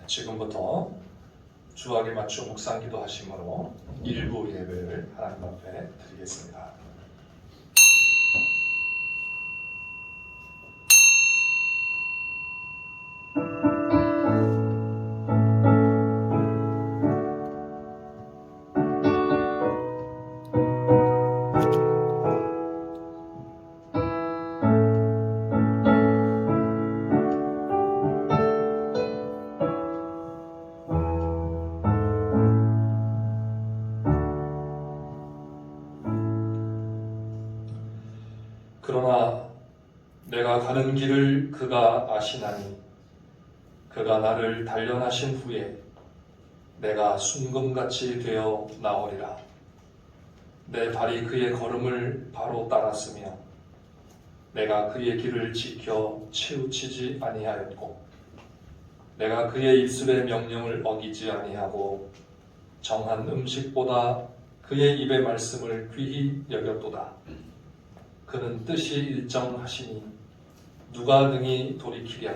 지금부터 주학에 맞춘 묵상 기도하심으로 일부 예배를 하나님 앞에 드리겠습니다. 그러나 내가 가는 길을 그가 아시나니 그가 나를 단련하신 후에 내가 순금같이 되어 나오리라. 내 발이 그의 걸음을 바로 따랐으며 내가 그의 길을 지켜 치우치지 아니하였고 내가 그의 입술의 명령을 어기지 아니하고 정한 음식보다 그의 입의 말씀을 귀히 여겼도다. 그는 뜻이 일정하시니 누가 능히 돌이키랴.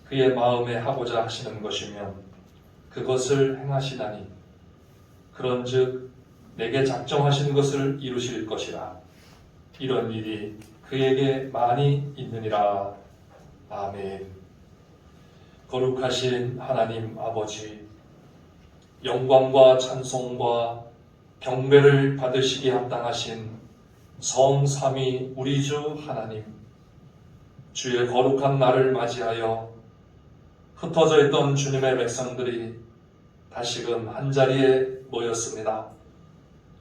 그의 마음에 하고자 하시는 것이면 그것을 행하시나니 그런즉 내게 작정하신 것을 이루실 것이라. 이런 일이 그에게 많이 있느니라. 아멘. 거룩하신 하나님 아버지, 영광과 찬송과 경배를 받으시기에 합당하신 성삼위 우리 주 하나님, 주의 거룩한 날을 맞이하여 흩어져 있던 주님의 백성들이 다시금 한자리에 모였습니다.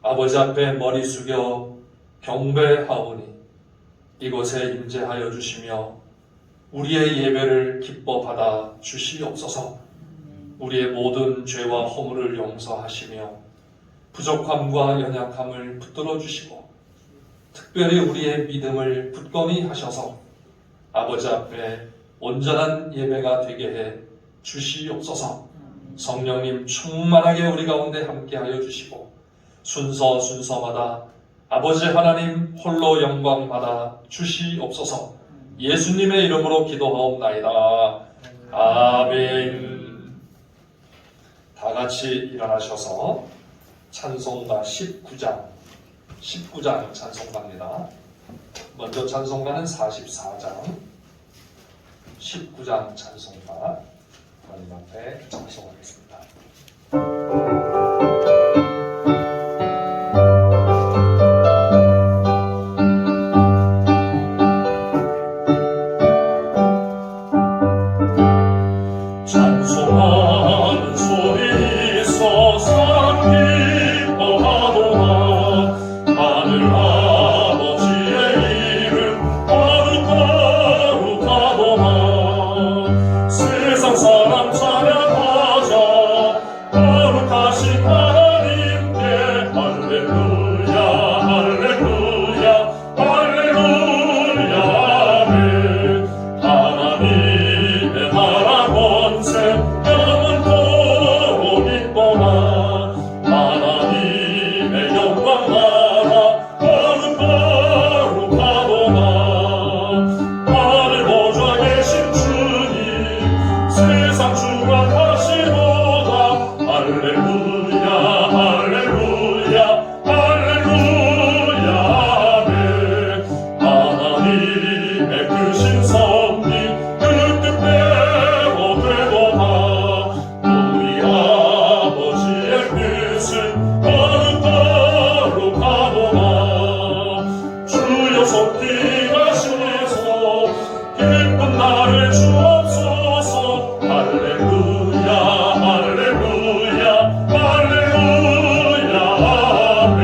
아버지 앞에 머리 숙여 경배하오니 이곳에 임재하여 주시며 우리의 예배를 기뻐 받아 주시옵소서. 우리의 모든 죄와 허물을 용서하시며 부족함과 연약함을 붙들어 주시고 특별히 우리의 믿음을 굳건히 하셔서 아버지 앞에 온전한 예배가 되게 해 주시옵소서. 성령님 충만하게 우리 가운데 함께하여 주시고 순서마다 아버지 하나님 홀로 영광 받아 주시옵소서. 예수님의 이름으로 기도하옵나이다. 아멘. 다 같이 일어나셔서 찬송가 19장 찬송가입니다. 먼저 찬송가는 44장, 19장 찬송가 하나님 앞에 찬송하겠습니다. 찬송하는 소리 있어 사람 기뻐하도다. 하늘 아버지의 이름 거룩하도다. 세상 사람 찬양하자. 거룩하신 하나님께 할렐루야 할렐루야 할렐루야 아멘. 하나님의 나라 권세 영원토록 있도다. 하나님의 영광 나라 거룩하도다. 하늘 보좌 계신 주님 세상 주관하시도다. 할렐루야 할렐루야 할렐루야 아멘. 하나님의 크신 섭리 그 뜻대로 되도다. 우리 아버지의 뜻은 거룩하도다. 주여 속히 가시소 기쁜 날을 주옵소서. 할렐루야 할렐루야 할렐루야 아멘.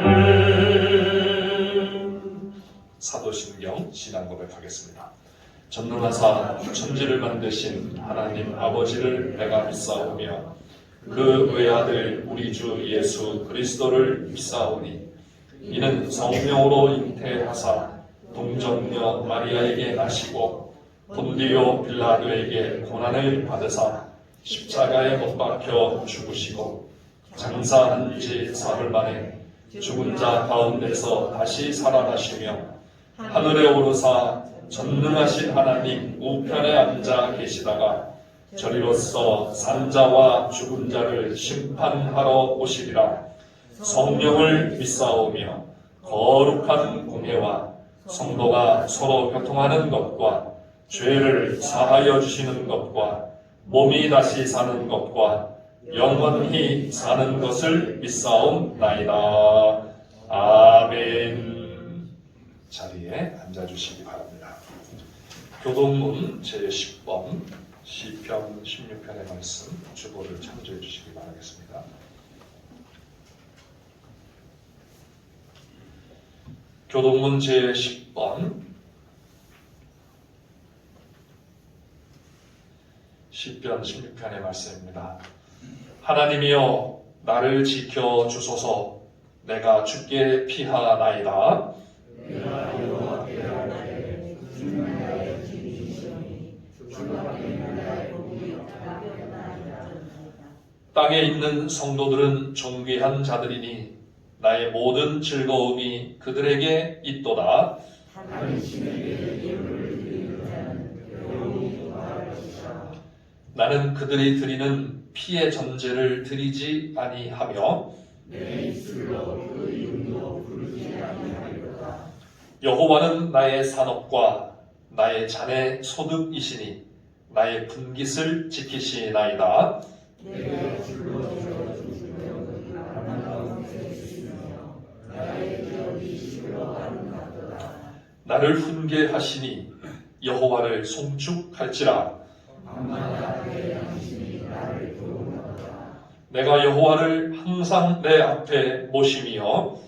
아멘. 사도신경 신앙 고백하겠습니다. 전능하사 천지를 만드신 하나님 아버지를 내가 믿사오며 그 외아들 우리 주 예수 그리스도를 믿사오니 이는 성령으로 잉태하사 동정녀 마리아에게 나시고 본디오 빌라도에게 고난을 받으사 십자가에 못 박혀 죽으시고 장사한 지 사흘 만에 죽은 자 가운데서 다시 살아나시며 하늘에 오르사 전능하신 하나님 우편에 앉아 계시다가 저리로서 산자와 죽은 자를 심판하러 오시리라. 성령을 믿사오며 거룩한 공예와 성도가 서로 교통하는 것과 죄를 사하여 주시는 것과 몸이 다시 사는 것과 영원히 사는 것을 믿사옵나이다. 아멘. 자리에 앉아주시기 바랍니다. 교동문 제10번 시편 16편의 말씀 주보를 참조해 주시기 바라겠습니다. 교동문 제10번 시편 16편의 말씀입니다. 하나님이여 나를 지켜 주소서. 내가 주께 피하나이다. 땅에 있는 성도들은 존귀한 자들이니 나의 모든 즐거움이 그들에게 있도다. 나는 그들이 드리는 피의 전제를 드리지 아니하며 여호와는 나의 산업과 나의 잔의 소득이시니 나의 분깃을 지키시나이다. 나를 훈계하시니 여호와를 송축할지라. 내가 여호와를 항상 내 앞에 모심이여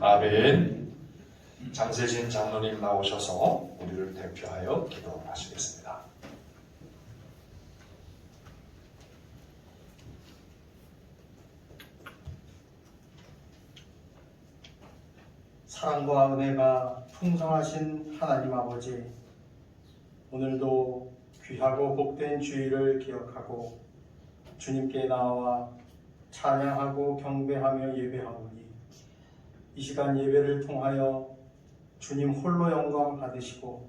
아멘. 장세진 장로님 나오셔서 우리를 대표하여 기도하시겠습니다. 사랑과 은혜가 풍성하신 하나님 아버지, 오늘도 귀하고 복된 주일을 기억하고 주님께 나와 찬양하고 경배하며 예배하오니 이 시간 예배를 통하여 주님 홀로 영광 받으시고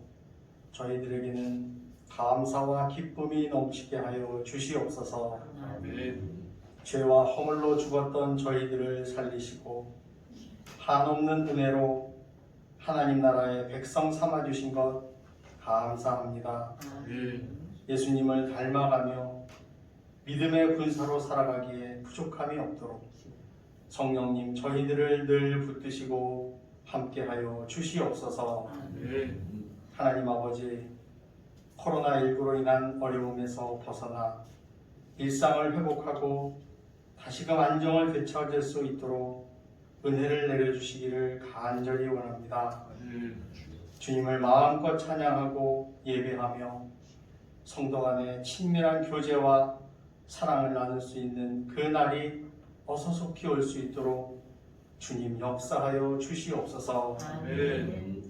저희들에게는 감사와 기쁨이 넘치게 하여 주시옵소서. 아멘. 죄와 허물로 죽었던 저희들을 살리시고 한없는 은혜로 하나님 나라의 백성 삼아주신 것 감사합니다. 예수님을 닮아가며 믿음의 군사로 살아가기에 부족함이 없도록 성령님 저희들을 늘 붙드시고 함께하여 주시옵소서. 하나님 아버지, 코로나19로 인한 어려움에서 벗어나 일상을 회복하고 다시금 안정을 되찾을 수 있도록 은혜를 내려주시기를 간절히 원합니다. 주님을 마음껏 찬양하고 예배하며 성도 간의 친밀한 교제와 사랑을 나눌 수 있는 그 날이 어서 속히 올 수 있도록 주님 역사하여 주시옵소서.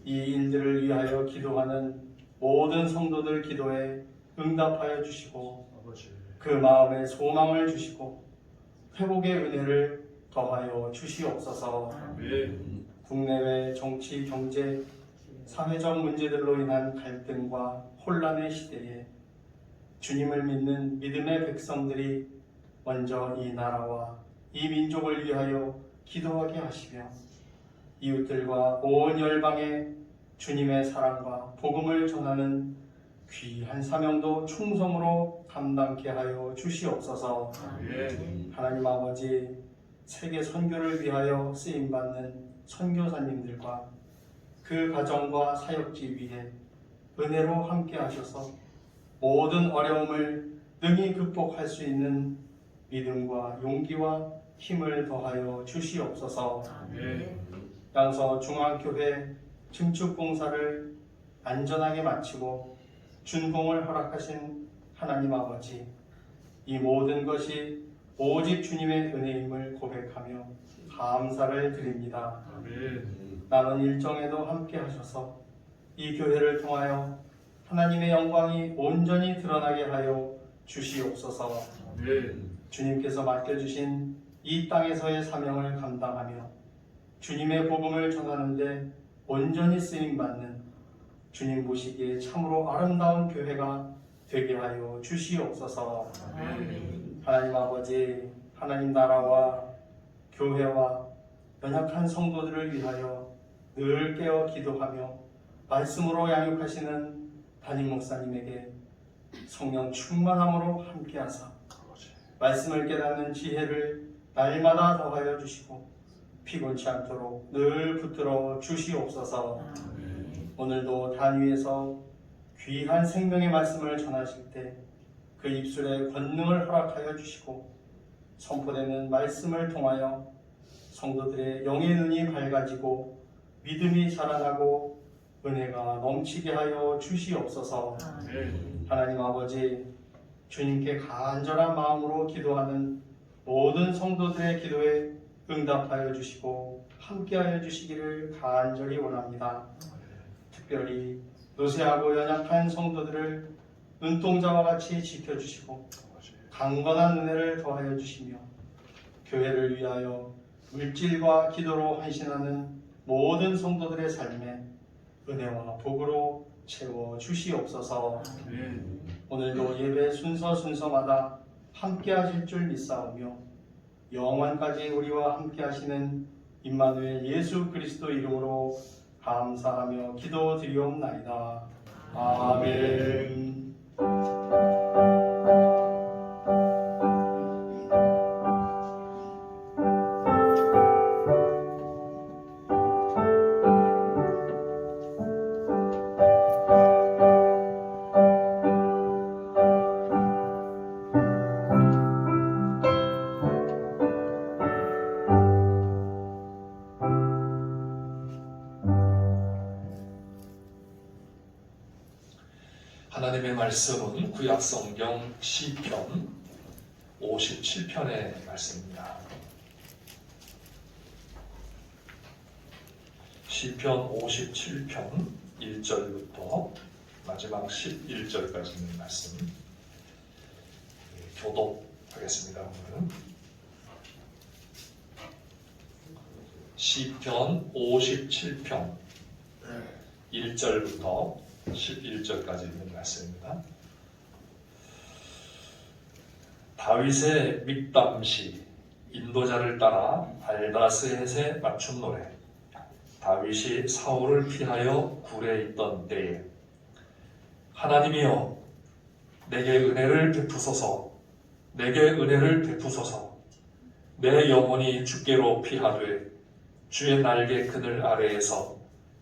이 일들을 위하여 기도하는 모든 성도들 기도에 응답하여 주시고 그 마음에 소망을 주시고 회복의 은혜를 더하여 주시옵소서. 국내외 정치, 경제, 사회적 문제들로 인한 갈등과 혼란의 시대에 주님을 믿는 믿음의 백성들이 먼저 이 나라와 이 민족을 위하여 기도하게 하시며 이웃들과 온 열방에 주님의 사랑과 복음을 전하는 귀한 사명도 충성으로 감당케 하여 주시옵소서. 하나님 아버지, 세계 선교를 위하여 쓰임받는 선교사님들과 그 가정과 사역지 위에 은혜로 함께 하셔서 모든 어려움을 능히 극복할 수 있는 믿음과 용기와 힘을 더하여 주시옵소서. 양서 중앙교회 증축봉사를 안전하게 마치고 준공을 허락하신 하나님 아버지, 이 모든 것이 오직 주님의 은혜임을 고백하며 감사를 드립니다. 남은 일정에도 함께 하셔서 이 교회를 통하여 하나님의 영광이 온전히 드러나게 하여 주시옵소서. 주님께서 맡겨주신 이 땅에서의 사명을 감당하며 주님의 복음을 전하는데 온전히 쓰임받는 주님 보시기에 참으로 아름다운 교회가 되게 하여 주시옵소서. 하나님 아버지, 하나님 나라와 교회와 연약한 성도들을 위하여 늘 깨어 기도하며 말씀으로 양육하시는 담임 목사님에게 성령 충만함으로 함께하사 말씀을 깨닫는 지혜를 날마다 더하여 주시고 피곤치 않도록 늘 붙들어 주시옵소서. 오늘도 단 위에서 귀한 생명의 말씀을 전하실 때 그 입술에 권능을 허락하여 주시고 선포되는 말씀을 통하여 성도들의 영의 눈이 밝아지고 믿음이 자라나고 은혜가 넘치게 하여 주시옵소서. 하나님 아버지, 주님께 간절한 마음으로 기도하는 모든 성도들의 기도에 응답하여 주시고 함께하여 주시기를 간절히 원합니다. 특별히 노쇠하고 연약한 성도들을 눈동자와 같이 지켜주시고 강건한 은혜를 더하여 주시며 교회를 위하여 물질과 기도로 헌신하는 모든 성도들의 삶에 은혜와 복으로 채워 주시옵소서. 오늘도 예배 순서마다 함께 하실 줄 믿사오며 영원까지 우리와 함께 하시는 임마누엘 예수 그리스도 이름으로 감사하며 기도드리옵나이다. 아멘. 하나님의 말씀은 구약성경 시편 57편의 말씀입니다. 시편 57편 1절부터 마지막 11절까지 있는 말씀 교독하겠습니다. 오늘은 시편 57편 1절부터 11절까지 있는 말씀입니다. 다윗의 믹담시, 인도자를 따라 알다스헷에 맞춘 노래. 다윗이 사울을 피하여 굴에 있던 때에 하나님이여 내게 은혜를 베푸소서, 내게 은혜를 베푸소서. 내 영혼이 주께로 피하되 주의 날개 그늘 아래에서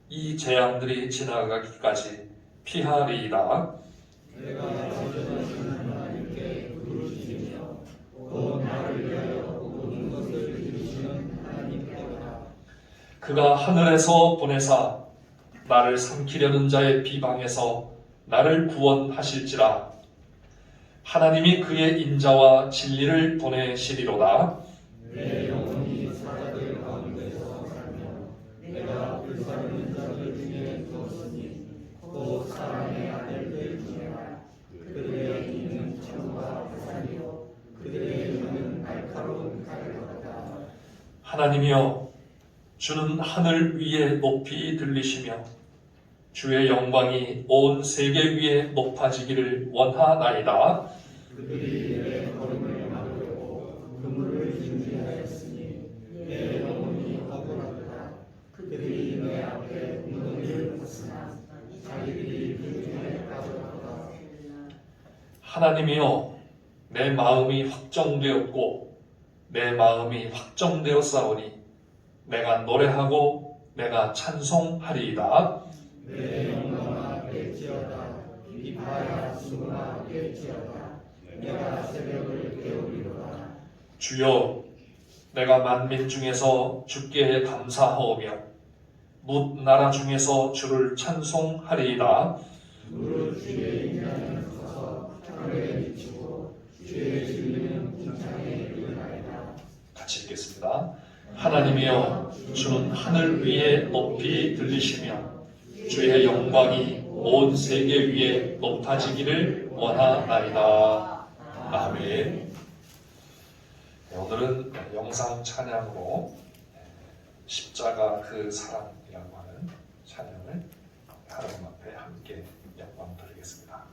이 재앙들이 지나가기까지 피하리이다. 내가 전전하시는 하나님께 부르짖으며 곧 나를 위하여 모든 것을 이루시는 하나님께로다. 그가 하늘에서 보내사 나를 삼키려는 자의 비방에서 나를 구원하실지라. 하나님이 그의 인자와 진리를 보내시리로다. 내 영혼이 사자들 가운데서 살며 내가 불사르는 자들 중에 누웠으니 곧 사람의 아들들 중에라. 그들의 이는 창과 화살이요 그들의 이는 날카로운 칼이로다. 하나님이여 주는 하늘 위에 높이 들리시며 주의 영광이 온 세계 위에 높아지기를 원하나이다. 그들이 내 걸음을 막으려고 그물을 준비하였으니 내 영혼이 억울하도다. 그들이 내 앞에 웅덩이를 팠으나 자기들이 그 중에 빠졌도다. 하나님이여 내 마음이 확정되었고 내 마음이 확정되었사오니 내가 노래하고 내가 찬송하리이다. 내 영광아 깰지어다. 이파야 수구나 깰지어다. 내가 새벽을 깨우리로다. 주여 내가 만민 중에서 주께 감사하오며 뭇 나라 중에서 주를 찬송하리이다. 무릇 주의 인자는 서서 하늘에 비추고 주의 진리는 궁창에 이르나이다. 같이 읽겠습니다. 하나님이여 주는 하늘 위에 높이 들리시며 주의 영광이 온 세계 위에 높아지기를 원하나이다. 아멘. 오늘은 영상 찬양으로 십자가 그 사랑이라고 하는 찬양을 하나님 앞에 함께 영광 드리겠습니다.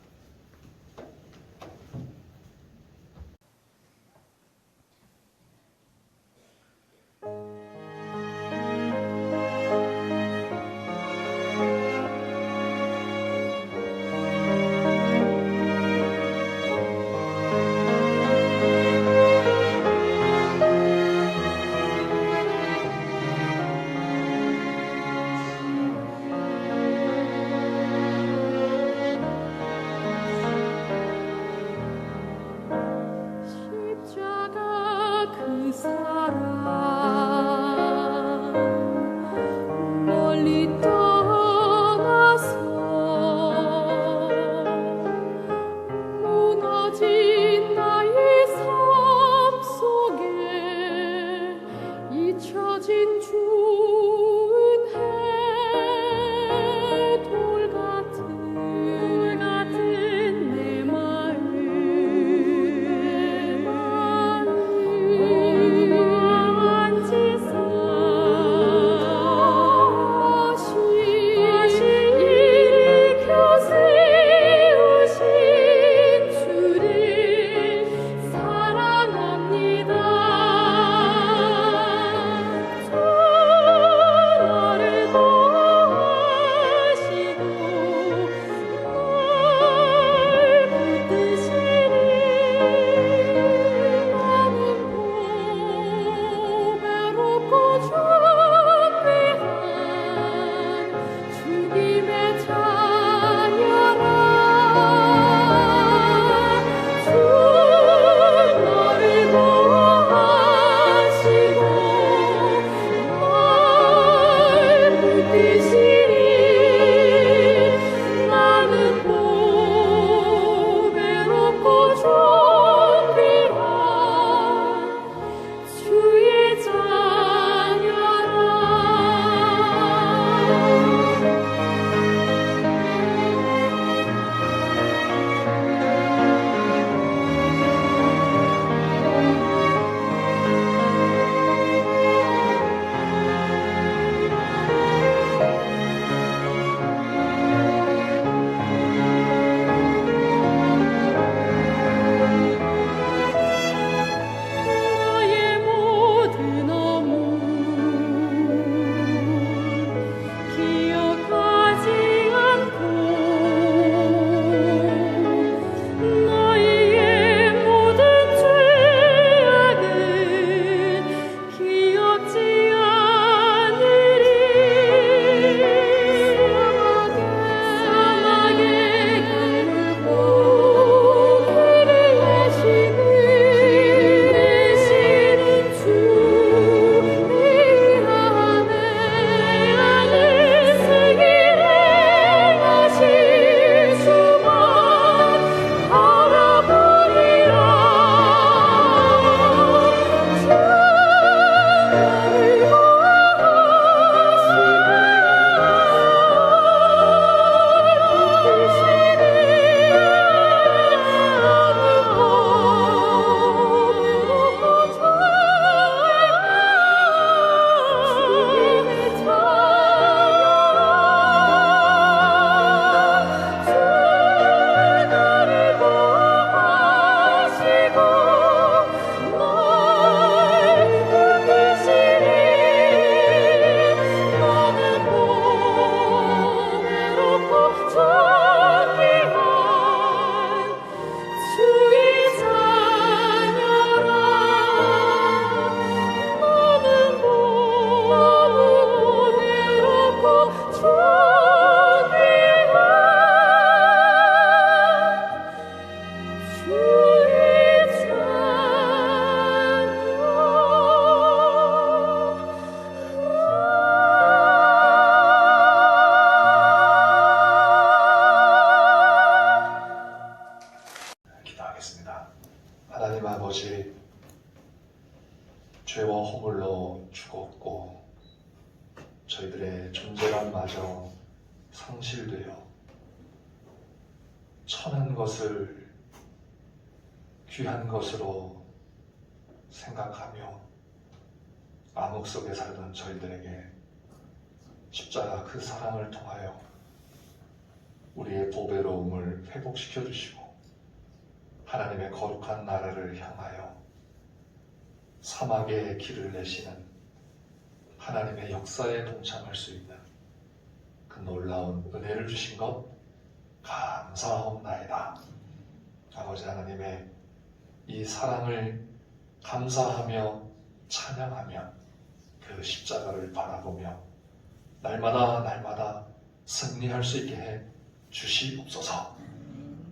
십자가 그 사랑 멀리 떠나서 무너진 나의 삶 속에 잊혀진 주은 해 돌 같은 내 마음 만지사 다시 일으켜 세우신 주를 사랑합니다. 주 나를 보호하시고 날 붙드시니 나는 보배롭고 존귀한 주님의 자녀라. 주 나를 보호하시고 날 붙드시니 나는 보배롭고 존귀한 주의 자녀라. 나의 모든 어물 기억하지 않고 나의 모든 죄악은 기억지 않으리. 사막에 물고 길을 내시는 주 미안해. 안을 행하실 수만 바라보리라. 주 나를 주의 자녀라. 나는 보배롭고 존귀한 주의 기도하겠습니다. 하나님 아버지, 죄와 허물로 죽었고 저희들의 존재감마저 상실되어 천한 것을 귀한 것으로 생각하며 암흑 속에 살던 저희들에게 십자가 그 사랑을 통하여 우리의 보배로움을 회복시켜 주시고 하나님의 거룩한 나라를 향하여 사막의 길을 내시는 하나님의 역사에 동참할 수 있는 그 놀라운 은혜를 주신 것 감사하옵나이다. 아버지 하나님의 이 사랑을 감사하며 찬양하며 그 십자가를 바라보며 날마다 승리할 수 있게 해 주시옵소서.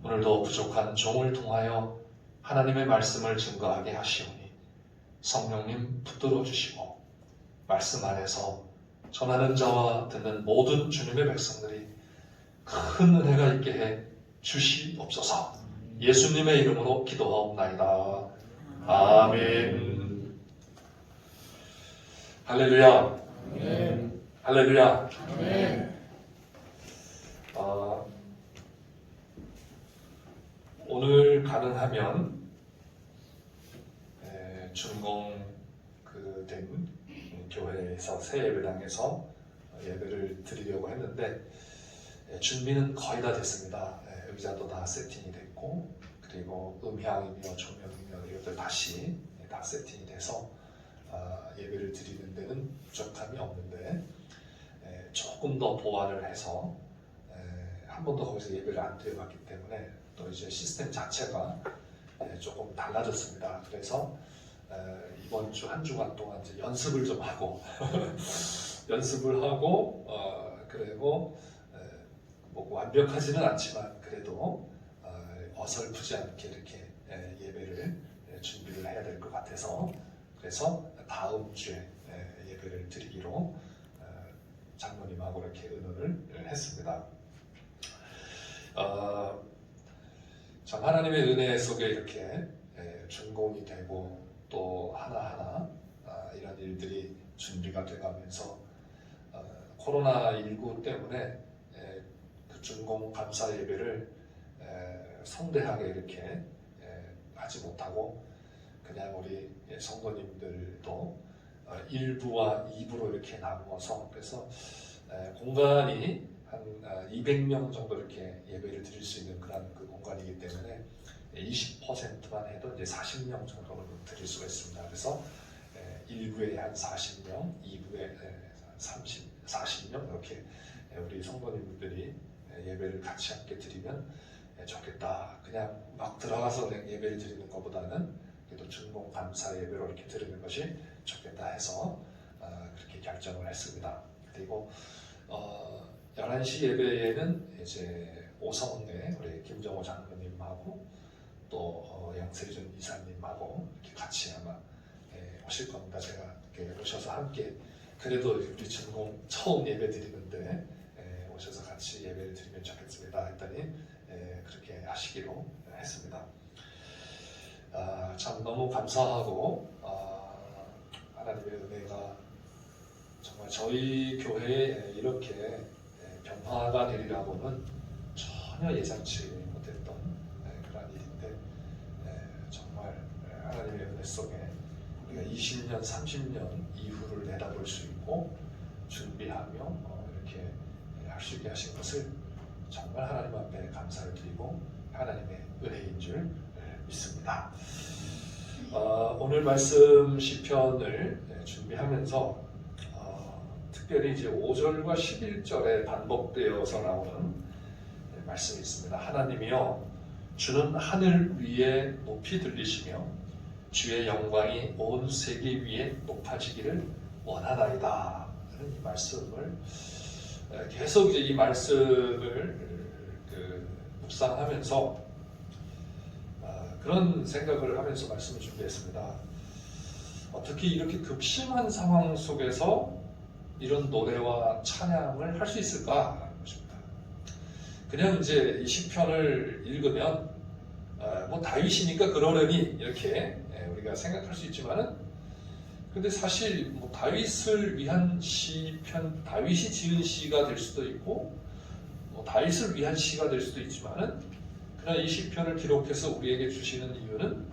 오늘도 부족한 종을 통하여 하나님의 말씀을 증거하게 하시오니 성령님 붙들어 주시고 말씀 안에서 전하는 자와 듣는 모든 주님의 백성들이 큰 은혜가 있게 해 주시옵소서. 예수님의 이름으로 기도하옵나이다. 아멘. 할렐루야. 아멘. 할렐루야. 아멘. 오늘 가능하면 준공 된 교회에서 새 예배당에서 예배를 드리려고 했는데 준비는 거의 다 됐습니다. 의자도 다 세팅이 됐고 그리고 음향이며 조명이며 이것들 다시 다 세팅이 돼서 예배를 드리는 데는 부족함이 없는데 조금 더 보완을 해서 한 번도 거기서 예배를 안 드려봤기 때문에 또 이제 시스템 자체가 조금 달라졌습니다. 그래서 이번 주 한 주간 동안 이제 연습을 좀 하고 연습을 하고 그리고 뭐 완벽하지는 않지만 그래도 어설프지 않게 이렇게 예배를 준비를 해야 될 것 같아서 그래서 다음 주에 예배를 드리기로 장로님하고 이렇게 의논을 했습니다. 참 하나님의 은혜 속에 이렇게 준공이 되고 또 하나하나 이런 일들이 준비가 돼가면서 코로나19 때문에 그 준공 감사 예배를 성대하게 이렇게 하지 못하고 그냥 우리 성도님들도 1부와 2부로 이렇게 나누어서 그래서 공간이 한 200명 정도 이렇게 예배를 드릴 수 있는 그런 그 공간이기 때문에 20%만 해도 이제 40명 정도는 드릴 수가 있습니다. 그래서 1부에 한 40명, 2부에 40명 이렇게 우리 성도님들이 예배를 같이 함께 드리면 좋겠다. 그냥 막 들어가서 그냥 예배를 드리는 것보다는 그래도 준공 감사 예배로 이렇게 드리는 것이 좋겠다 해서 그렇게 결정을 했습니다. 그리고 11시 예배에는 이제 오성대 우리 김정호 장로님하고 또 양세준 이사님하고 이렇게 같이 아마 오실 겁니다. 제가 이렇게 오셔서 함께 그래도 우리 준공 처음 예배 드리는데 오셔서 같이 예배를 드리면 좋겠습니다. 했더니 그렇게 하시기로 했습니다. 참 너무 감사하고 하나님의 은혜가 정말 저희 교회에 이렇게 변화가 되리라고는 전혀 예상치 못했던 그런 일인데 정말 하나님의 은혜 속에 우리가 20년, 30년 이후를 내다볼 수 있고 준비하며 이렇게 할 수 있게 하신 것을 정말 하나님 앞에 감사를 드리고 하나님의 은혜인 줄 믿습니다. 오늘 말씀 시편을 준비하면서 특별히 이제 5절과 11절에 반복되어서 나오는 말씀이 있습니다. 하나님이여 주는 하늘 위에 높이 들리시며 주의 영광이 온 세계 위에 높아지기를 원하나이다. 하는 이 말씀을 계속 이제 이 말씀을 묵상하면서 그런 생각을 하면서 말씀을 준비했습니다. 어떻게 이렇게 극심한 상황 속에서 이런 노래와 찬양을 할 수 있을까 싶다. 그냥 이제 이 시편을 읽으면 뭐 다윗이니까 그러려니 이렇게 우리가 생각할 수 있지만은 근데 사실 뭐 다윗을 위한 시편, 다윗이 지은 시가 될 수도 있고 뭐 다윗을 위한 시가 될 수도 있지만은 그러나 이 시편을 기록해서 우리에게 주시는 이유는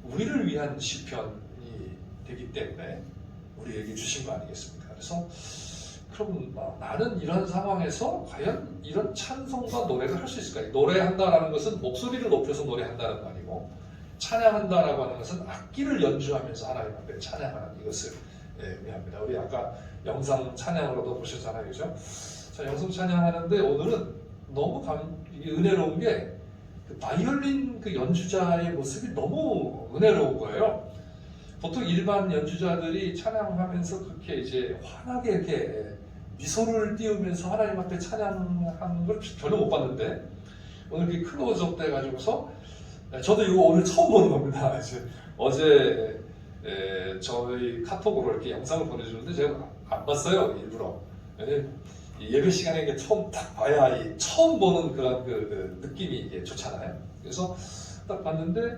우리를 위한 시편이 되기 때문에 우리에게 주신 거 아니겠습니까? 그래서 그럼 나는 이런 상황에서 과연 이런 찬송과 노래를 할 수 있을까? 노래한다라는 것은 목소리를 높여서 노래한다는 거 아니고 찬양한다라고 하는 것은 악기를 연주하면서 하나님 앞에 찬양하는 이것을 의미합니다. 우리 아까 영상 찬양으로도 보셨잖아요, 그죠? 자, 영상 찬양하는데 오늘은 너무 이게 은혜로운 게 그 바이올린 그 연주자의 모습이 너무 은혜로운 거예요. 보통 일반 연주자들이 찬양하면서 그렇게 이제 환하게 이렇게 미소를 띄우면서 하나님 앞에 찬양하는 걸 별로 못 봤는데 오늘 그 클로즈업 돼가지고서 저도 이거 오늘 처음 보는 겁니다. 이제 어제 저희 카톡으로 이렇게 영상을 보내주는데 제가 안 봤어요, 일부러. 왜냐면 예배 시간에 이게 처음 딱 봐야 처음 보는 그런 그 느낌이 이게 좋잖아요. 그래서 딱 봤는데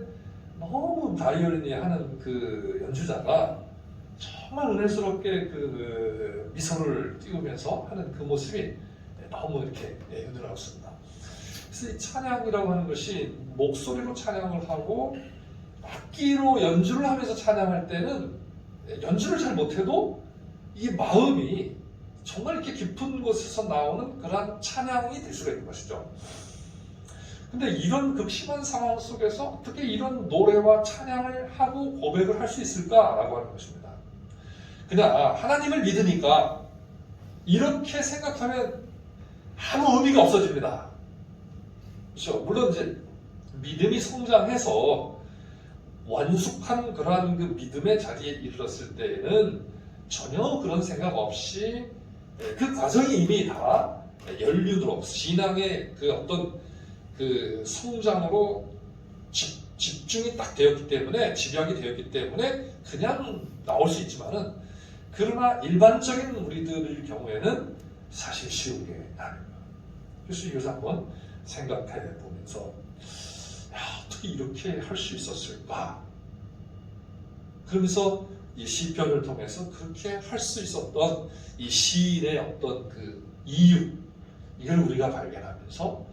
너무 바이올린이 하는 그 연주자가 정말 은혜스럽게 그 미소를 띄우면서 하는 그 모습이 너무 이렇게 은혜롭습니다. 그래서 이 찬양이라고 하는 것이 목소리로 찬양을 하고 악기로 연주를 하면서 찬양할 때는 연주를 잘 못해도 이 마음이 정말 이렇게 깊은 곳에서 나오는 그런 찬양이 될 수가 있는 것이죠. 근데 이런 극심한 상황 속에서 어떻게 이런 노래와 찬양을 하고 고백을 할 수 있을까라고 하는 것입니다. 그냥 하나님을 믿으니까 이렇게 생각하면 아무 의미가 없어집니다. 그렇죠? 물론 이제 믿음이 성장해서 완숙한 그러한 그 믿음의 자리에 이르렀을 때에는 전혀 그런 생각 없이 그 과정이 이미 다 연륜으로 신앙의 그 어떤 그 성장으로 집중이 딱 되었기 때문에 집약이 되었기 때문에 그냥 나올 수 있지만은 그러나 일반적인 우리들의 경우에는 사실 쉬운 게 아닙니다. 그래서 이것을 한번 생각해 보면서 어떻게 이렇게 할 수 있었을까? 그러면서 이 시편을 통해서 그렇게 할 수 있었던 이 시인의 어떤 그 이유 이걸 우리가 발견하면서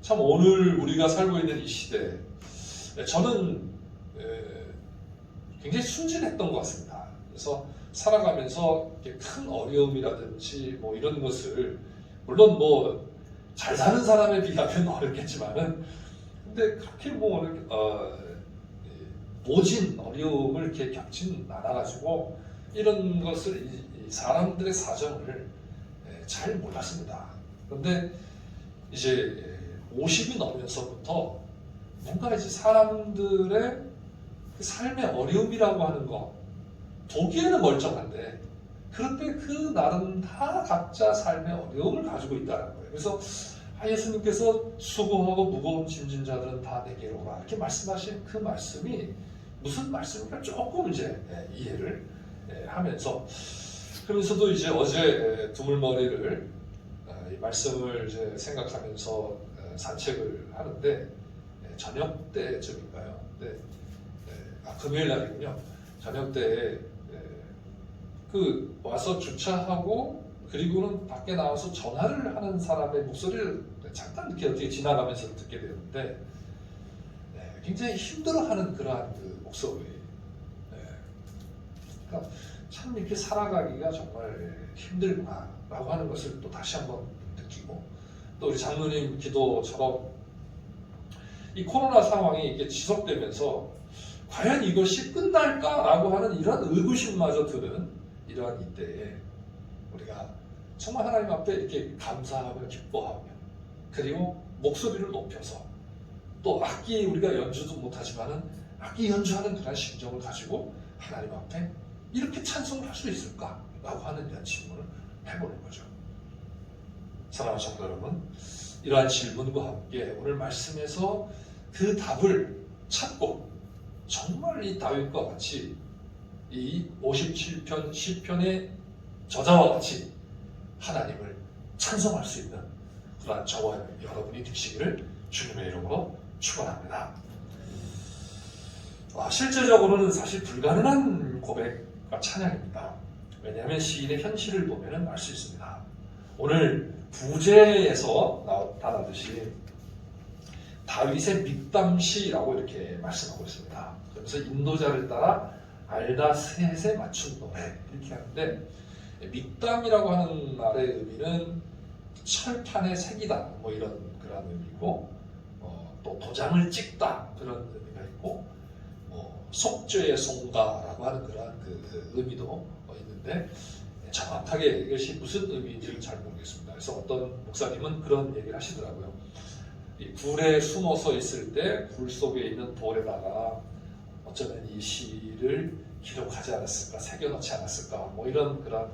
참 오늘 우리가 살고 있는 이 시대 저는 굉장히 순진했던 것 같습니다. 그래서 살아가면서 큰 어려움이라든지 뭐 이런 것을 물론 뭐 잘 사는 사람에 비하면 어렵겠지만은 근데 그렇게 뭐 모진 어려움을 이렇게 겪진 않아가지고 이런 것을 이 사람들의 사정을 잘 몰랐습니다. 그런데 이제 50이 넘면서부터 뭔가 이제 사람들의 그 삶의 어려움이라고 하는 거 보기에는 멀쩡한데 그런데 그 나름 다 각자 삶의 어려움을 가지고 있다는 거예요. 그래서 예수님께서 수고하고 무거운 짐진 자들은 다 내게로 오라 이렇게 말씀하신 그 말씀이 무슨 말씀인가 조금 이제 이해를 하면서 그러면서도 이제 어제 두물머리를 이 말씀을 이제 생각하면서 산책을 하는데 저녁 때쯤인가요? 금요일 날이군요. 저녁 때에 그 와서 주차하고 그리고는 밖에 나와서 전화를 하는 사람의 목소리를 잠깐 이렇게 어떻게 지나가면서 듣게 되는데 굉장히 힘들어하는 그러한 그 목소리. 그러니까 참 이렇게 살아가기가 정말 힘들구나라고 하는 것을 또 다시 한번 느끼고 또 우리 장로님 기도처럼 이 코로나 상황이 이게 지속되면서 과연 이것이 끝날까라고 하는 이런 의구심마저 드는 이러한 이때에 우리가 정말 하나님 앞에 이렇게 감사하며 기뻐하며 그리고 목소리를 높여서 또 악기 우리가 연주도 못하지만은 악기 연주하는 그런 심정을 가지고 하나님 앞에 이렇게 찬송을 할 수 있을까라고 하는 이런 질문을 해보는 거죠. 사랑하는 성도 여러분, 이러한 질문과 함께 오늘 말씀에서 그 답을 찾고 정말 이 다윗과 같이 이 57편 시편의 저자와 같이 하나님을 찬송할 수 있는 그러한 저와 여러분이 되시기를 주님의 이름으로 축원합니다. 실제적으로는 사실 불가능한 고백과 찬양입니다. 왜냐하면 시인의 현실을 보면 알 수 있습니다. 오늘 부제에서 나타나듯이 다윗의 믹담시라고 이렇게 말씀하고 있습니다. 그래서 인도자를 따라 알다 셋에 맞춘 노래 이렇게 하는데, 밑담이라고 하는 말의 의미는 철판에 새기다 뭐 이런 그런 의미고, 또 도장을 찍다 그런 의미가 있고, 속죄의 송가라고 하는 그러한 그 의미도 있는데, 정확하게 이것이 무슨 의미인지를 잘 모르겠습니다. 그래서 어떤 목사님은 그런 얘기를 하시더라고요. 이 굴에 숨어서 있을 때 굴 속에 있는 돌에다가 어쩌면 이 시를 기록하지 않았을까, 새겨놓지 않았을까, 뭐 이런 그런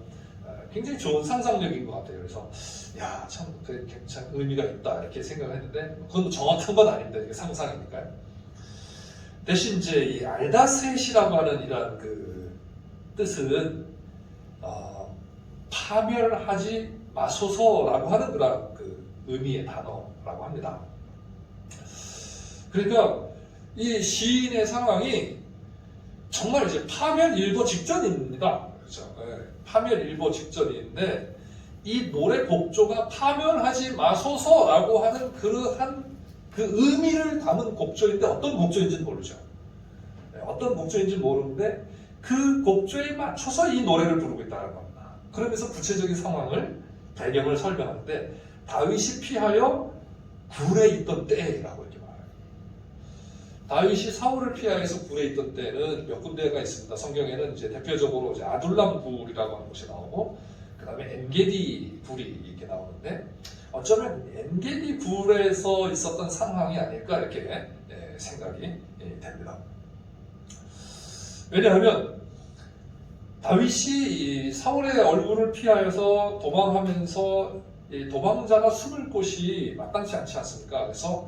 굉장히 좋은 상상력인 것 같아요. 그래서 야, 참 굉장히 의미가 있다 이렇게 생각을 했는데, 그건 정확한 건 아닙니다. 이게 상상이니까요. 대신 이제 이 알다셋이라고 하는 이런 그 뜻은 파멸하지 마소서라고 하는 그런 그 의미의 단어라고 합니다. 그러니까 이 시인의 상황이 정말 이제 파멸일보 직전입니다. 그렇죠? 네, 파멸일보 직전인데, 이 노래 곡조가 파멸하지 마소서라고 하는 그러한 그 의미를 담은 곡조인데, 어떤 곡조인지는 모르죠. 네, 어떤 곡조인지는 모르는데 그 곡조에 맞춰서 이 노래를 부르고 있다는 겁니다. 그러면서 구체적인 상황을, 배경을 설명하는데, 다윗이 피하여 굴에 있던 때라고 이렇게 말해요. 다윗이 사울을 피하여서 굴에 있던 때는 몇 군데가 있습니다. 성경에는 이제 대표적으로 이제 아둘람 굴이라고 하는 곳이 나오고, 그 다음에 엔게디 굴이 이렇게 나오는데, 어쩌면 엔게디 굴에서 있었던 상황이 아닐까 이렇게 생각이 됩니다. 왜냐하면 다윗이 사울의 얼굴을 피하여서 도망하면서 도망자가 숨을 곳이 마땅치 않지 않습니까? 그래서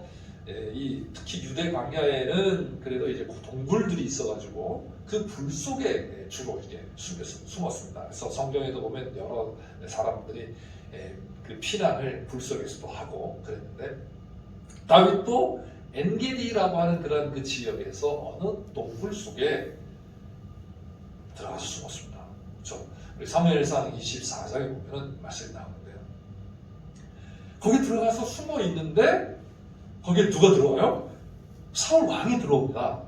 특히 유대 광야에는 그래도 이제 동굴들이 있어가지고 그 불 속에 주로 이렇게 숨었습니다. 그래서 성경에도 보면 여러 사람들이 그 피난을 불 속에서도 하고 그랬는데, 다윗도 엔게디라고 하는 그런 그 지역에서 어느 동굴 속에 들어가서 숨었습니다. 그렇죠? 우리 사무엘상 24장에 보면 말씀이 나오는데요. 거기 들어가서 숨어 있는데 거기에 누가 들어와요? 사울 왕이 들어옵니다.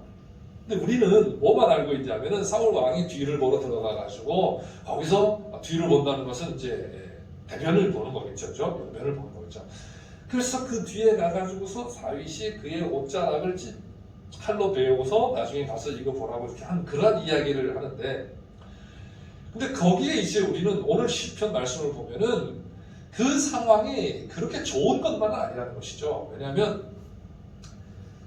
근데 우리는 뭐만 알고 있냐면은 사울 왕이 뒤를 보러 들어가가지고 거기서 뒤를 본다는 것은 이제 대변을 보는 거겠죠, 옆면을 보는 거겠죠. 그래서 그 뒤에 가가지고서 다윗이 그의 옷자락을 칼로 베우고서 나중에 가서 이거 보라고 이렇게 한 그런 이야기를 하는데, 근데 거기에 이제 우리는 오늘 시편 말씀을 보면은 그 상황이 그렇게 좋은 것만은 아니라는 것이죠. 왜냐하면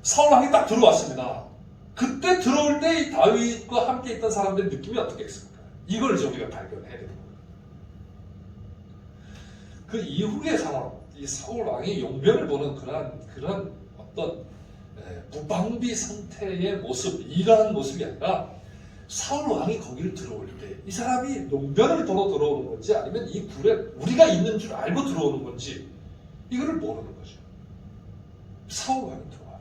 사울 왕이 딱 들어왔습니다. 그때 들어올 때 이 다윗과 함께 있던 사람들의 느낌이 어떻겠습니까? 이걸 이제 우리가 발견해야 되는 거예요. 그 이후의 상황, 이 사울 왕이 용변을 보는 그런 어떤 무방비 상태의 모습, 이러한 모습이 아니라 사울 왕이 거기를 들어올 때 이 사람이 용변을 보러 들어오는 건지, 아니면 이 굴에 우리가 있는 줄 알고 들어오는 건지, 이거를 모르는 거죠. 사울 왕이 들어와요.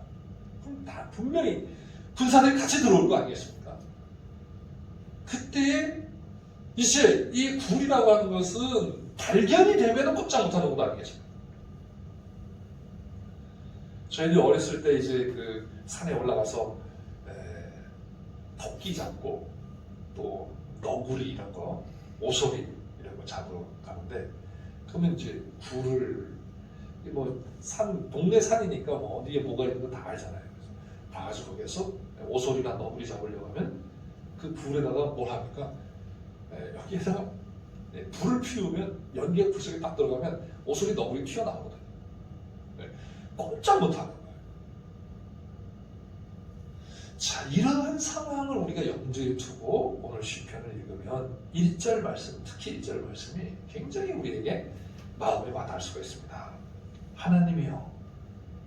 그럼 다 분명히 군사들이 같이 들어올 거 아니겠습니까? 그때 이제 이 굴이라고 하는 것은 발견이 되면 꼼짝 못하는 것 아니겠습니까? 저희들이 어렸을 때 이제 그 산에 올라가서 토끼 잡고 또 너구리 이런 거, 오소리 이런 거 잡으러 가는데, 그러면 이제 굴을 뭐 동네 산이니까 뭐 어디에 뭐가 있는 거 다 알잖아요. 그래서 가가지고 거기에서 오소리나 너구리 잡으려고 하면 그 굴에다가 뭘 합니까? 여기에다가 불을 피우면 연기가 불 속에 딱 들어가면 오소리 너구리 튀어나오거든요. 꼼짝 못하는 거예요. 자, 이러한 상황을 우리가 염두에 두고 오늘 시편을 읽으면 1절 말씀, 특히 1절 말씀이 굉장히 우리에게 마음에 와닿을 수가 있습니다. 하나님이여,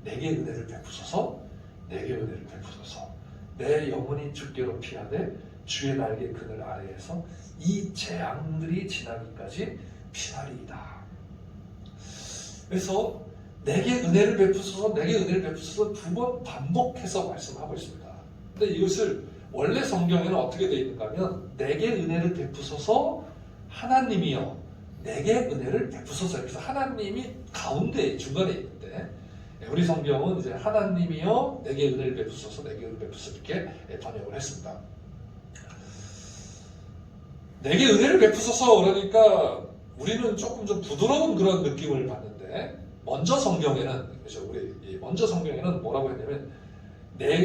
내게 은혜를 베푸소서, 내게 은혜를 베푸소서. 내 영혼이 주께로 피하되 주의 날개 그늘 아래에서 이 재앙들이 지나기까지 피하리이다. 그래서 내게 은혜를 베푸소서, 내게 은혜를 베푸소서 두 번 반복해서 말씀하고 있습니다. 근데 이것을 원래 성경에는 어떻게 되어 있는가 하면, 내게 은혜를 베푸소서 하나님이여, 내게 은혜를 베푸소서. 그래서 하나님이 가운데 중간에 있는데, 우리 성경은 이제 하나님이여 내게 은혜를 베푸소서, 내게 은혜를 베푸소서 이렇게 번역을 했습니다. 내게 은혜를 베푸소서 그러니까 우리는 조금 좀 부드러운 그런 느낌을 받는데 먼저 성경에는 그죠? 우리 먼저 성경에는 뭐라고 했냐면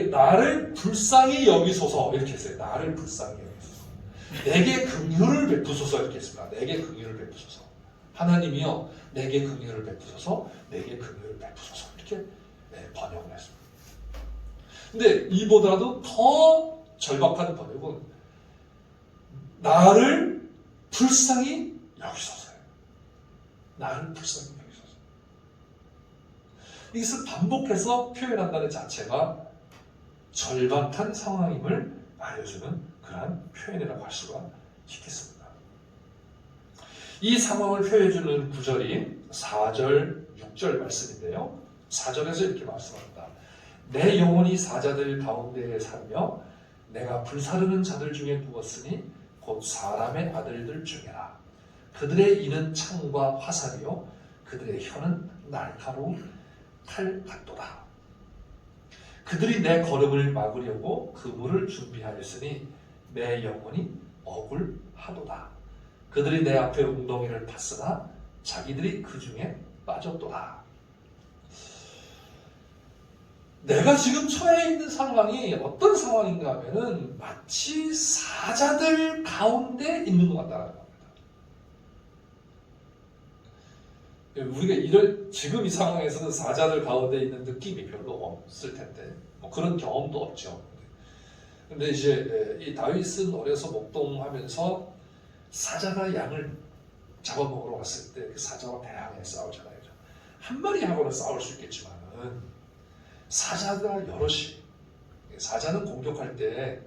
나를 불쌍히 여기소서 이렇게 했어요. 나를 불쌍히 여기소서. 내게 긍휼을 베푸소서 이렇게 했습니다. 내게 긍휼을 베푸소서. 하나님이여 내게 긍휼을 베푸소서. 내게 긍휼을 베푸소서 이렇게 번역을 했습니다. 근데 이보다도 더 절박한 번역은 나를 불쌍히 여기소서예요. 나를 불쌍히 여기소서. 이것을 반복해서 표현한다는 자체가 절박한 상황임을 알려주는 그러한 표현이라고 할 수가 있겠습니다. 이 상황을 표현해주는 구절이 4절, 6절 말씀인데요. 4절에서 이렇게 말씀합니다. 내 영혼이 사자들 가운데에 살며 내가 불사르는 자들 중에 누웠으니 곧 사람의 아들들 중에라. 그들의 이는 창과 화살이요 그들의 혀는 날카로운 칼 같도다. 그들이 내 걸음을 막으려고 그물을 준비하였으니 내 영혼이 억울하도다. 그들이 내 앞에 웅덩이를 팠으나 자기들이 그 중에 빠졌도다. 내가 지금 처해 있는 상황이 어떤 상황인가 하면은 마치 사자들 가운데 있는 것 같다는 겁니다. 우리가 지금 이 상황에서는 사자들 가운데 있는 느낌이 별로 없을 텐데 뭐 그런 경험도 없죠. 근데 이제 이 다윗은 어려서 목동하면서 사자가 양을 잡아먹으러 왔을 때 그 사자와 대항해 싸우잖아요. 한 마리하고는 싸울 수 있겠지만은 사자가 여럿이, 사자는 공격할 때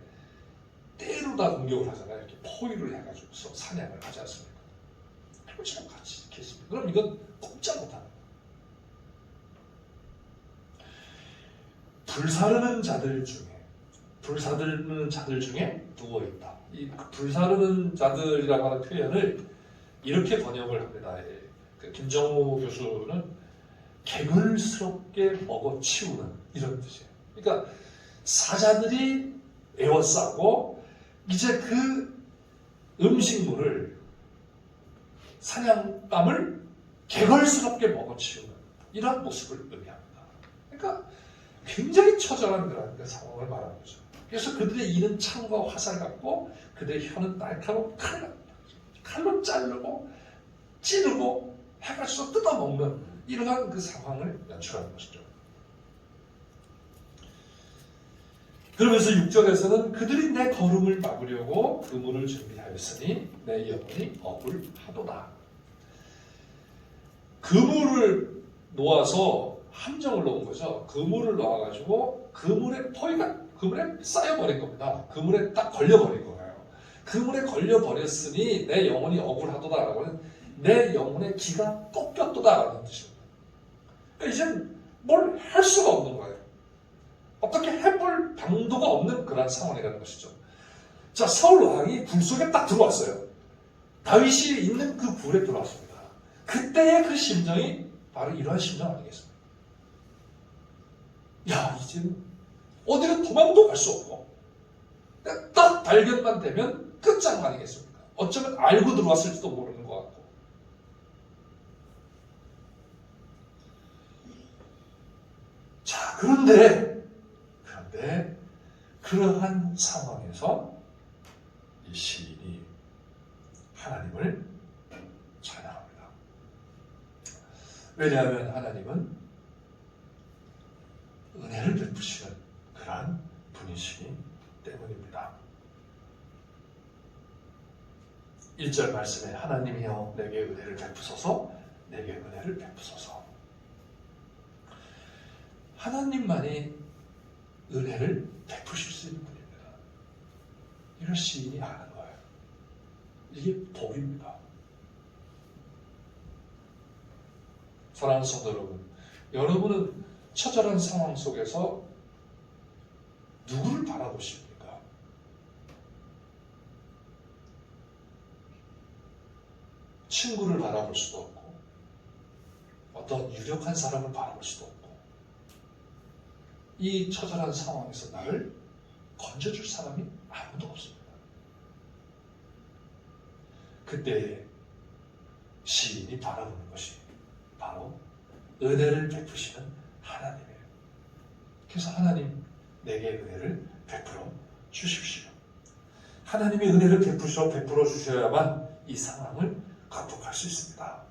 때로다 공격을 하잖아요. 이렇게 포위를 해가지고서 사냥을 하지 않습니까? 해보시면 같이 이렇게 했습니다. 그럼 이건 꼼짝 못하는 거예요. 불사르는 자들 중에 누워있다. 이 불사르는 자들이라고 하는 표현을 이렇게 번역을 합니다. 김정우 교수는 개굴스럽게 먹어치우는 이런 뜻이에요. 그러니까 사자들이 에워싸고 이제 그 음식물을 사냥감을 개걸스럽게 먹어치우는 이런 모습을 의미합니다. 그러니까 굉장히 처절한 그런 상황을 말하는 거죠. 그래서 그들의 이는 창과 화살 같고 그들의 혀는 날카로운 칼 같다. 칼로 자르고 찌르고 해가지고 뜯어먹는 이러한 그 상황을 연출하는 것이죠. 그러면서 6절에서는 그들이 내 걸음을 막으려고 그물을 준비하였으니 내 영혼이 억울하도다. 그물을 놓아서 함정을 놓은 거죠. 그물을 놓아가지고 그물에 쌓여버린 겁니다. 그물에 딱 걸려버린 거예요. 그물에 걸려버렸으니 내 영혼이 억울하도다라고 하는 내 영혼의 기가 꺾였도다라는 뜻입니다. 그러니까 이젠 뭘 할 수가 없는 거예요. 어떻게 해볼 방도가 없는 그런 상황이라는 것이죠. 자, 사울 왕이 굴 속에 딱 들어왔어요. 다윗이 있는 그 굴에 들어왔습니다. 그때의 그 심정이 바로 이러한 심정 아니겠습니까? 야, 이제는 어디로 도망도 갈 수 없고 딱 발견만 되면 끝장 아니겠습니까? 어쩌면 알고 들어왔을지도 모르는 것 같고. 자, 그런데 그러한 상황에서 이 시인이 하나님을 찬양합니다. 왜냐하면 하나님은 은혜를 베푸시는 그러한 분이시기 때문입니다. 1절 말씀에 하나님이여 내게 은혜를 베푸소서, 내게 은혜를 베푸소서. 하나님만이 은혜를 베푸실 수 있는 분입니다. 이걸 시인이 아는 거예요. 이게 복입니다. 사랑하는 성도 여러분, 여러분은 처절한 상황 속에서 누구를 바라보십니까? 친구를 바라볼 수도 없고 어떤 유력한 사람을 바라볼 수도 없고 이 처절한 상황에서 나를 건져줄 사람이 아무도 없습니다. 그때 시인이 바라보는 것이 바로 은혜를 베푸시는 하나님이에요. 그래서 하나님 내게 은혜를 베풀어 주십시오. 하나님이 은혜를 베풀어 주셔야만 이 상황을 극복할 수 있습니다.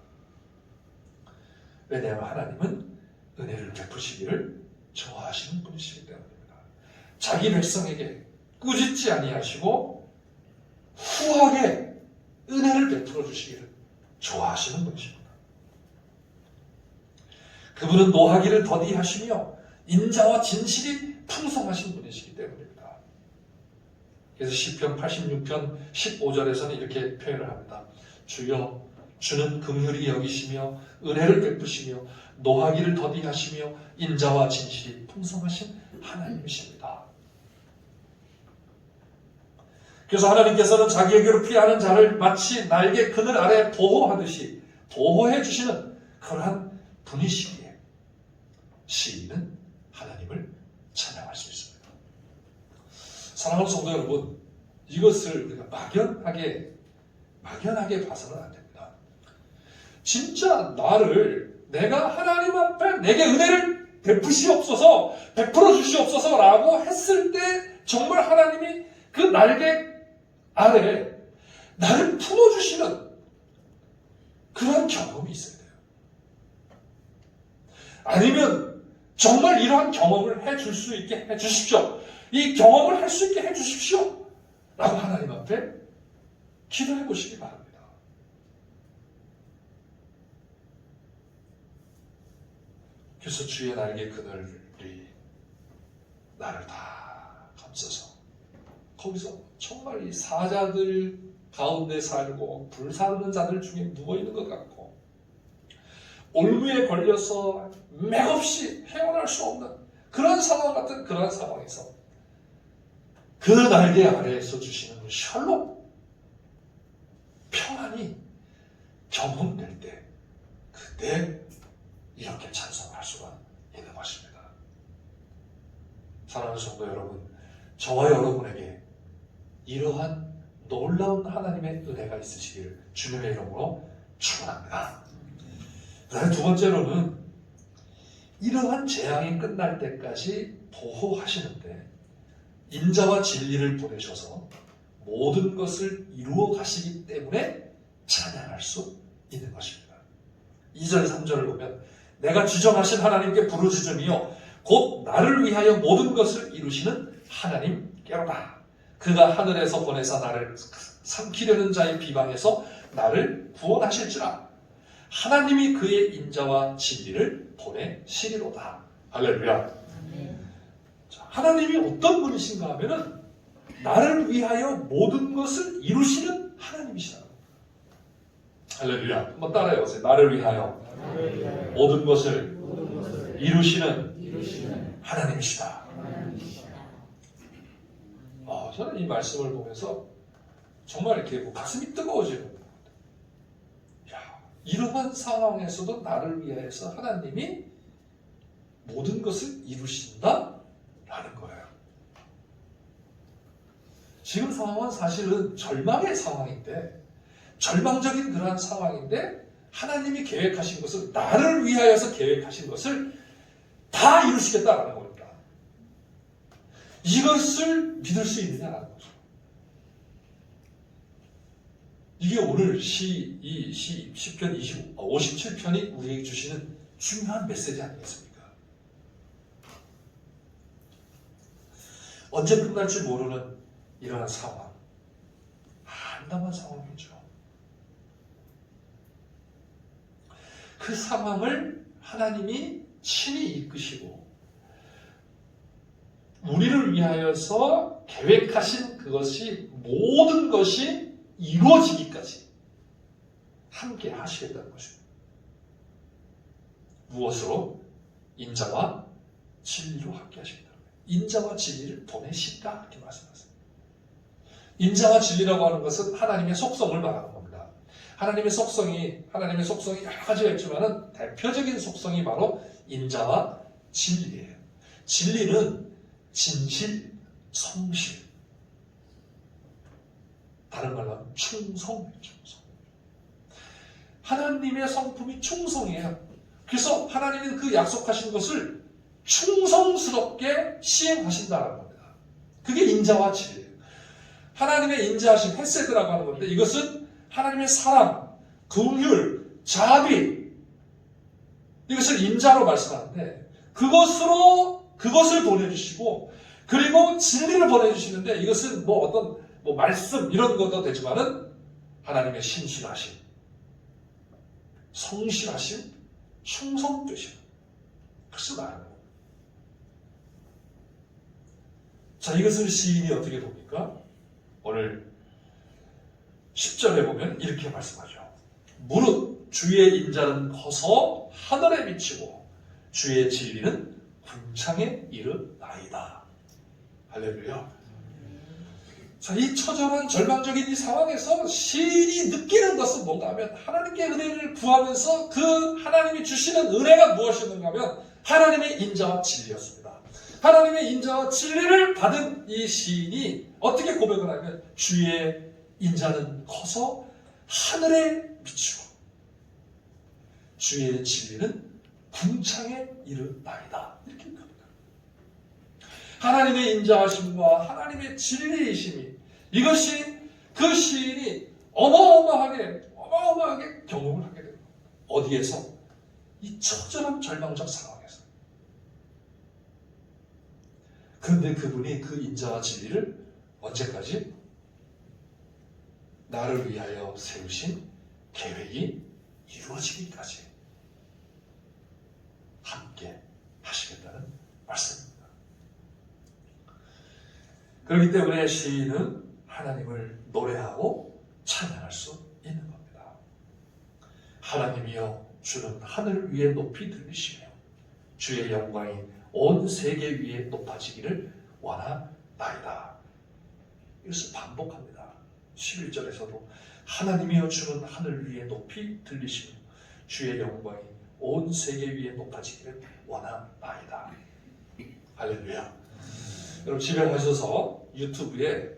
왜냐하면 하나님은 은혜를 베푸시기를 좋아하시는 분이시기 때문입니다. 자기 백성에게 꾸짖지 아니하시고 후하게 은혜를 베풀어 주시기를 좋아하시는 분이십니다. 그분은 노하기를 더디하시며 인자와 진실이 풍성하신 분이시기 때문입니다. 그래서 시편 86편 15절에서는 이렇게 표현을 합니다. 주여 주는 긍휼히 여기시며 은혜를 베푸시며 노하기를 더디하시며 인자와 진실이 풍성하신 하나님이십니다. 그래서 하나님께서는 자기에게로 피하는 자를 마치 날개 그늘 아래 보호하듯이 보호해 주시는 그러한 분이시기에 시인은 하나님을 찬양할 수 있습니다. 사랑하는 성도 여러분, 이것을 우리가 막연하게 봐서는 안 됩니다. 진짜 내가 하나님 앞에 내게 은혜를 베풀어 주시옵소서 라고 했을 때 정말 하나님이 그 날개 아래 나를 품어주시는 그런 경험이 있어야 돼요. 아니면 정말 이러한 경험을 해줄 수 있게 해주십시오. 이 경험을 할 수 있게 해주십시오. 라고 하나님 앞에 기도해 보시기 바랍니다. 그래서 주의 날개 그늘이 나를 다 감싸서 거기서 정말 이 사자들 가운데 살고 불사르는 자들 중에 누워있는 것 같고 올무에 걸려서 맥없이 헤어날 수 없는 그런 상황 같은 그런 상황에서 그 날개 아래에서 주시는 샬롬 평안이 경험될 때 그때 이렇게 찬송할 수가 있는 것입니다. 사랑하는 성도 여러분, 저와 여러분에게 이러한 놀라운 하나님의 은혜가 있으시기를 주님의 이름으로 축원합니다. 그다음에 두 번째로는 이러한 재앙이 끝날 때까지 보호하시는데 인자와 진리를 보내셔서 모든 것을 이루어 가시기 때문에 찬양할 수 있는 것입니다. 2절 3절을 보면 내가 지정하신 하나님께 부르짖으며 곧 나를 위하여 모든 것을 이루시는 하나님께로다. 그가 하늘에서 보내사 나를 삼키려는 자의 비방에서 나를 구원하실지라. 하나님이 그의 인자와 진리를 보내시리로다. 할렐루야. 하나님이 어떤 분이신가 하면은 나를 위하여 모든 것을 이루시는 하나님이시다. 할렐루야. 한번 따라해 보세요. 나를 위하여 모든 것을 이루시는 하나님이시다. 저는 이 말씀을 보면서 정말 이렇게 가슴이 뜨거워지는 겁니다. 이러한 상황에서도 나를 위하여서 하나님이 모든 것을 이루신다라는 거예요. 지금 상황은 사실은 절망의 상황인데, 절망적인 그러한 상황인데 하나님이 계획하신 것을, 나를 위하여서 계획하신 것을 다 이루시겠다라는 겁니다. 이것을 믿을 수 있느냐라는 거죠. 이게 오늘 시편 57편이 우리에게 주시는 중요한 메시지 아니겠습니까? 언제 끝날지 모르는 이러한 상황, 한담한 상황이죠. 그 상황을 하나님이 친히 이끄시고 우리를 위하여서 계획하신 그것이, 모든 것이 이루어지기까지 함께 하시겠다는 것입니다. 무엇으로? 인자와 진리로 함께 하시겠다. 인자와 진리를 보내신다, 이렇게 말씀하세요. 인자와 진리라고 하는 것은 하나님의 속성을 말하는 겁니다. 하나님의 속성이 여러 가지가 있지만은 대표적인 속성이 바로 인자와 진리예요. 진리는 진실, 성실, 다른 말로 하면 충성이에요. 충성. 하나님의 성품이 충성이에요. 그래서 하나님은 그 약속하신 것을 충성스럽게 시행하신다는 겁니다. 그게 인자와 진리예요. 하나님의 인자하신 헤세드라고 하는 건데 이것은 하나님의 사랑, 긍휼, 자비 이것을 인자로 말씀하는데 그것을 보내주시고 그리고 진리를 보내주시는데 이것은 뭐 어떤 말씀 이런 것도 되지만은 하나님의 신실하심, 성실하심, 충성되심 그것을 말하는 겁니다. 자, 이것을 시인이 어떻게 봅니까? 오늘 10절에 보면 이렇게 말씀하죠. 무릇 주의 인자는 커서 하늘에 미치고 주의 진리는 궁창에 이르나이다. 할렐루야. 자, 이 처절한 절망적인 이 상황에서 시인이 느끼는 것은 뭔가 하면 하나님께 은혜를 구하면서 그 하나님이 주시는 은혜가 무엇이었는가 하면 하나님의 인자와 진리였습니다. 하나님의 인자와 진리를 받은 이 시인이 어떻게 고백을 하면 주의 인자는 커서 하늘에 미치고 주의 진리는 궁창에 이르나이다. 이렇게 합니다. 하나님의 인자하심과 하나님의 진리이심이 이것이 그 시인이 어마어마하게 경험을 하게 됩니다. 어디에서? 이 처절한 절망적 상황에서. 그런데 그분이 그 인자와 진리를 언제까지? 나를 위하여 세우신 계획이 이루어지기까지 함께 하시겠다는 말씀입니다. 그렇기 때문에 시인은 하나님을 노래하고 찬양할 수 있는 겁니다. 하나님이여 주는 하늘 위에 높이 들리시며 주의 영광이 온 세계 위에 높아지기를 원하나이다. 이것을 반복합니다. 11절에서도 하나님이여 주는 하늘 위에 높이 들리시며 주의 영광이 온 세계 위에 높아지기를 원하나이다. 할렐루야. 여러분 집에 가셔서 유튜브에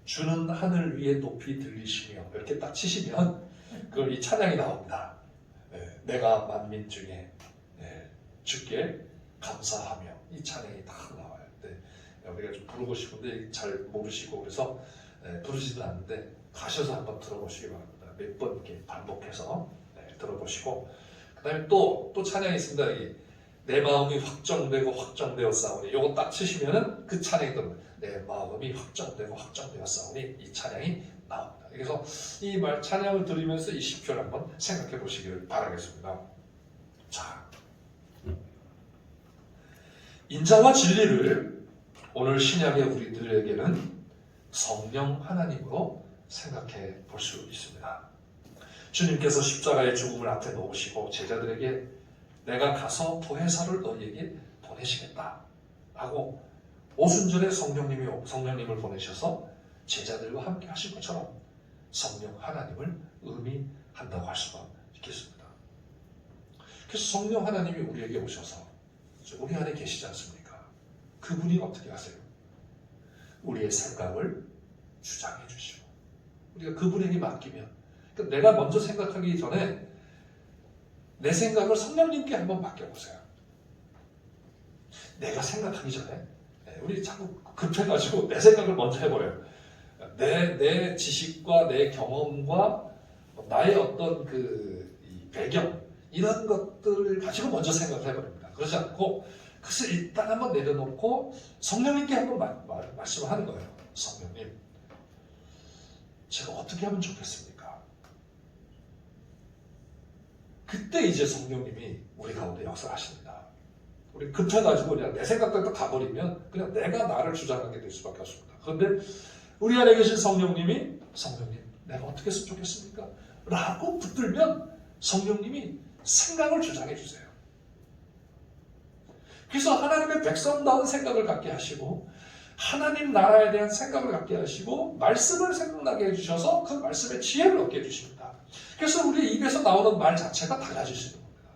주는 하늘 위에 높이 들리시며 이렇게 딱 치시면 이 찬양이 나옵니다. 내가 만민 중에 주께 감사하며 이 찬양이 딱 나와요. 우리가 좀 부르고 싶은데 잘 모르시고 그래서 부르지도 않는데 가셔서 한번 들어보시기 바랍니다. 몇 번 이렇게 반복해서 들어보시고 그 다음에 또 찬양이 있습니다. 내 마음이 확정되고 확정되어 싸우니 이거 딱 치시면은 그 찬양이 또 내 마음이 확정되고 확정되어 싸우니 이 찬양이 나옵니다. 그래서 이 찬양을 들으면서 이 시편을 한번 생각해 보시기를 바라겠습니다. 자, 인자와 진리를 오늘 신약의 우리들에게는 성령 하나님으로 생각해 볼 수 있습니다. 주님께서 십자가의 죽음을 앞에 놓으시고 제자들에게 내가 가서 보혜사를 너희에게 보내시겠다 라고 오순절에 성령님을 보내셔서 제자들과 함께 하신 것처럼 성령 하나님을 의미한다고 할 수가 있겠습니다. 그래서 성령 하나님이 우리에게 오셔서 우리 안에 계시지 않습니까? 그분이 어떻게 하세요? 우리의 생각을 주장해 주시고 우리가 그분에게 맡기면 그러니까 내가 먼저 생각하기 전에 내 생각을 성령님께 한번 맡겨보세요. 내가 생각하기 전에 우리 자꾸 급해가지고 내 생각을 먼저 해버려요. 내 지식과 내 경험과 나의 어떤 이 배경 이런 것들을 가지고 먼저 생각을 해버립니다. 그러지 않고 그것을 일단 한번 내려놓고 성령님께 한번 말씀을 하는 거예요. 성령님, 제가 어떻게 하면 좋겠습니까? 그때 이제 성령님이 우리 가운데 역사를 하십니다. 우리 급해가지고 그냥 내 생각대로 가버리면 그냥 내가 나를 주장하게 될 수밖에 없습니다. 그런데 우리 안에 계신 성령님이 성령님, 내가 어떻게 했으면 좋겠습니까? 라고 붙들면 성령님이 생각을 주장해 주세요. 그래서 하나님의 백성다운 생각을 갖게 하시고 하나님 나라에 대한 생각을 갖게 하시고 말씀을 생각나게 해주셔서 그 말씀의 지혜를 얻게 해주십니다. 그래서 우리 입에서 나오는 말 자체가 달라지시는 겁니다.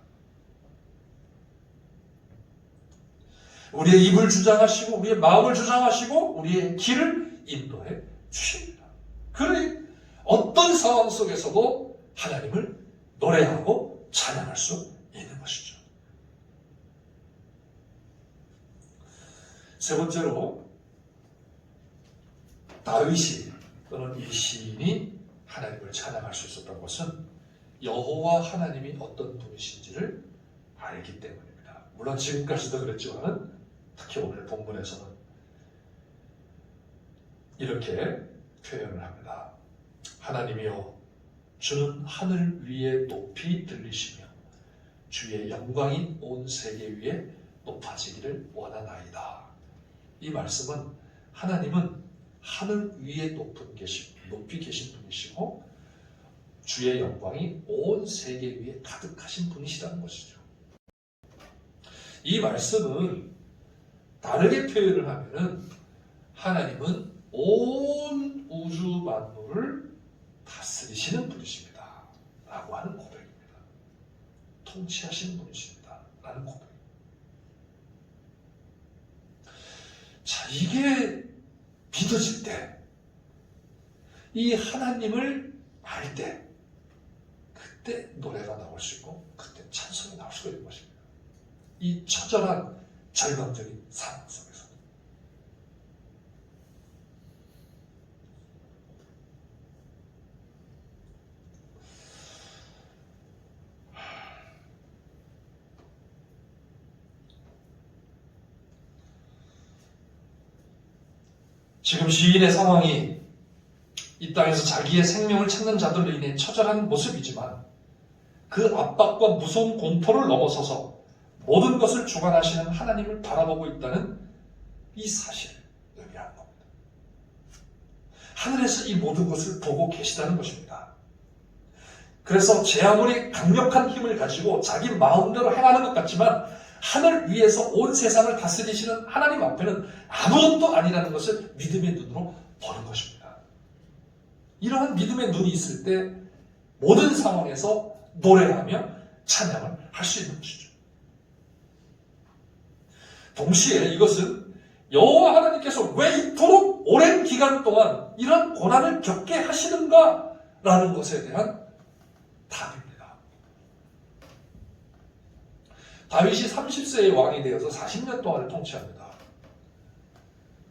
우리의 입을 주장하시고 우리의 마음을 주장하시고 우리의 길을 인도해 주십니다. 그러니 어떤 상황 속에서도 하나님을 노래하고 찬양할 수 있는 것이죠. 세 번째로 다윗이 또는 이 시인이 하나님을 찬양할 수 있었던 것은 여호와 하나님이 어떤 분이신지를 알기 때문입니다. 물론 지금까지도 그랬지만 특히 오늘 본문에서는 이렇게 표현을 합니다. 하나님이여 주는 하늘 위에 높이 들리시며 주의 영광이 온 세계 위에 높아지기를 원하나이다. 이 말씀은 하나님은 하늘 위에 높이 계신 분이시고 주의 영광이 온 세계 위에 가득하신 분이시라는 것이죠. 이 말씀은 다르게 표현을 하면은 하나님은 온 우주 만물을 다스리시는 분이십니다 라고 하는 고백입니다. 통치하시는 분이십니다 라는 고백. 자, 이게 믿어질 때, 이 하나님을 알 때, 그때 노래가 나올 수 있고 그때 찬송이 나올 수가 있는 것입니다. 이 처절한 절망적인 상황 속에서. 지금 시인의 상황이 이 땅에서 자기의 생명을 찾는 자들로 인해 처절한 모습이지만 그 압박과 무서운 공포를 넘어서서 모든 것을 주관하시는 하나님을 바라보고 있다는 이 사실을 의미하는 겁니다. 하늘에서 이 모든 것을 보고 계시다는 것입니다. 그래서 제 아무리 강력한 힘을 가지고 자기 마음대로 행하는 것 같지만 하늘 위에서 온 세상을 다스리시는 하나님 앞에는 아무것도 아니라는 것을 믿음의 눈으로 보는 것입니다. 이러한 믿음의 눈이 있을 때 모든 상황에서 노래하며 찬양을 할 수 있는 것이죠. 동시에 이것은 여호와 하나님께서 왜 이토록 오랜 기간 동안 이런 고난을 겪게 하시는가 라는 것에 대한 답입니다. 다윗이 30세의 왕이 되어서 40년 동안을 통치합니다.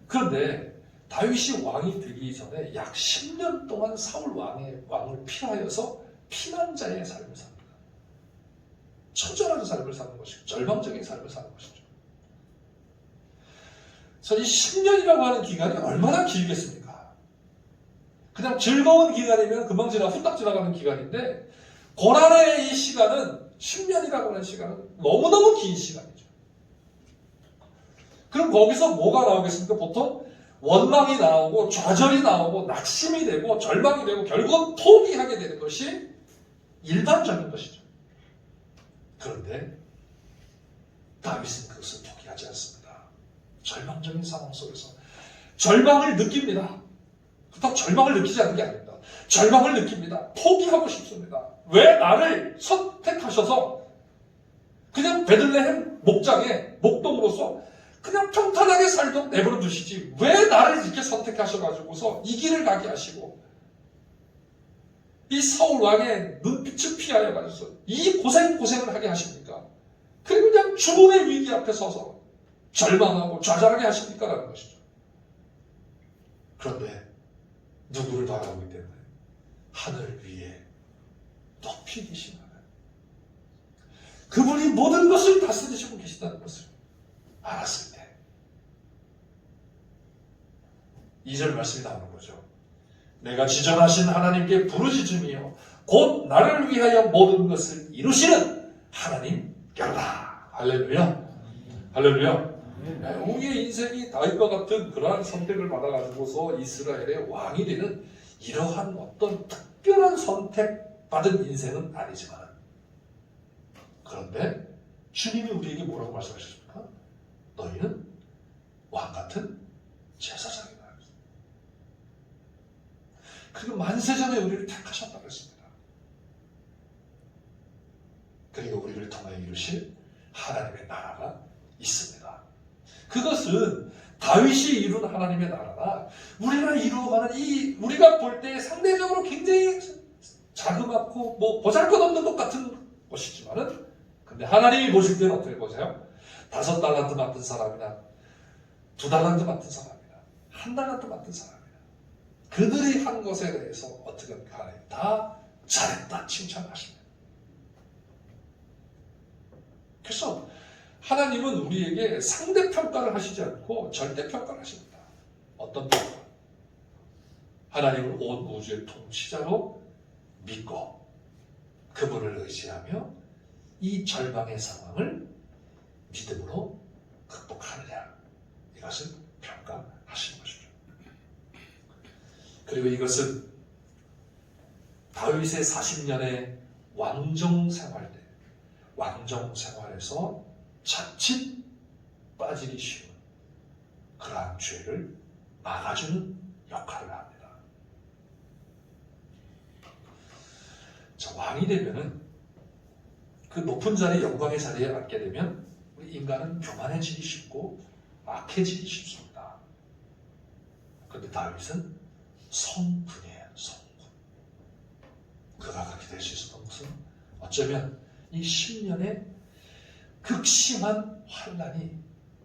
그런데 다윗이 왕이 되기 전에 약 10년 동안 사울 왕을 피하여서 피난자의 삶을 삽니다. 처절한 삶을 사는 것이고 절망적인 삶을 사는 것이죠. 그래서 이 10년이라고 하는 기간이 얼마나 길겠습니까? 그냥 즐거운 기간이면 금방 후딱 지나가는 기간인데 고난의 이 시간은 10년이라고 하는 시간은 너무너무 긴 시간이죠. 그럼 거기서 뭐가 나오겠습니까? 보통 원망이 나오고 좌절이 나오고 낙심이 되고 절망이 되고 결국은 포기하게 되는 것이 일반적인 것이죠. 그런데 다윗은 그것을 포기하지 않습니다. 절망적인 상황 속에서 절망을 느낍니다. 그렇다고 절망을 느끼지 않는 게 아닙니다. 절망을 느낍니다. 포기하고 싶습니다. 왜 나를 선택하셔서 그냥 베들레헴 목장의 목동으로서 그냥 평탄하게 살도록 내버려 두시지 왜 나를 이렇게 선택하셔가지고서 이 길을 가게 하시고 이 사울 왕의 눈빛을 피하여 가지고서 이 고생을 하게 하십니까? 그리고 그냥 죽음의 위기 앞에 서서 절망하고 좌절하게 하십니까? 라는 것이죠. 그런데 누구를 바라보기 때문에 하늘 위에 높이 계신 하나님, 그분이 모든 것을 다스리시고 계시다는 것을 알았을 때 2절 말씀이 나오는 거죠. 내가 지정하신 하나님께 부르짖으며 곧 나를 위하여 모든 것을 이루시는 하나님께로다. 할렐루야. 할렐루야. 우리의 인생이 다윗과 같은 그러한 선택을 받아가지고서 이스라엘의 왕이 되는 이러한 어떤 특별한 선택받은 인생은 아니지만, 그런데 주님이 우리에게 뭐라고 말씀하셨습니까? 너희는 왕 같은 제사장이다. 그리고 만세전에 우리를 택하셨다고 했습니다. 그리고 우리를 통하여 이루실 하나님의 나라가 있습니다. 그것은 다윗이 이룬 하나님의 나라가 우리가 이루어가는 이 우리가 볼 때 상대적으로 굉장히 자그마한 많고 뭐 보잘것없는 것 같은 것이지만은 근데 하나님이 보실 때는 어떻게 보세요? 5달란트 맡은 사람이나 2달란트 맡은 사람이나 1달란트 맡은 사람이나 그들이 한 것에 대해서 어떻게 하나님 다 잘했다 칭찬하십니다. 그래서 하나님은 우리에게 상대평가를 하시지 않고 절대평가를 하십니다. 어떤 평가? 하나님을 온 우주의 통치자로 믿고 그분을 의지하며 이 절망의 상황을 믿음으로 극복하느냐, 이것을 평가하시는 것이죠. 그리고 이것은 다윗의 40년의 왕정 생활 때 왕정 생활에서 자칫 빠지기 쉬운 그러한 죄를 막아주는 역할을 합니다. 자, 왕이 되면은 그 높은 자리, 영광의 자리에 앉게 되면 우리 인간은 교만해지기 쉽고 악해지기 쉽습니다. 그런데 다윗은 성군이에요. 성군. 그가 그렇게 될 수 있었던 것은 어쩌면 이 10년의 극심한 환난이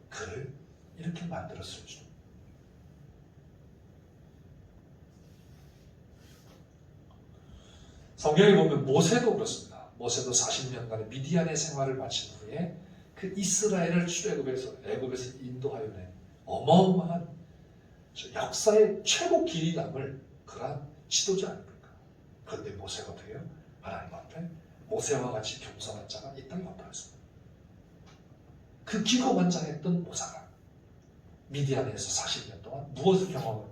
그를 이렇게 만들었을지. 성경에 보면 모세도 그렇습니다. 모세도 40년간의 미디안의 생활을 마친 후에 그 이스라엘을 출애굽에서 애굽에서 인도하여낸 어마어마한 역사의 최고 길이 남을 그러한 지도자 아닙니까? 그런데 모세가 어떻게 해요? 하나님 앞에 모세와 같이 겸손한 자가 이 땅에 없다였습니다. 그 기고만장했던 모사가 미디안에서 40년 동안 무엇을 경험하는?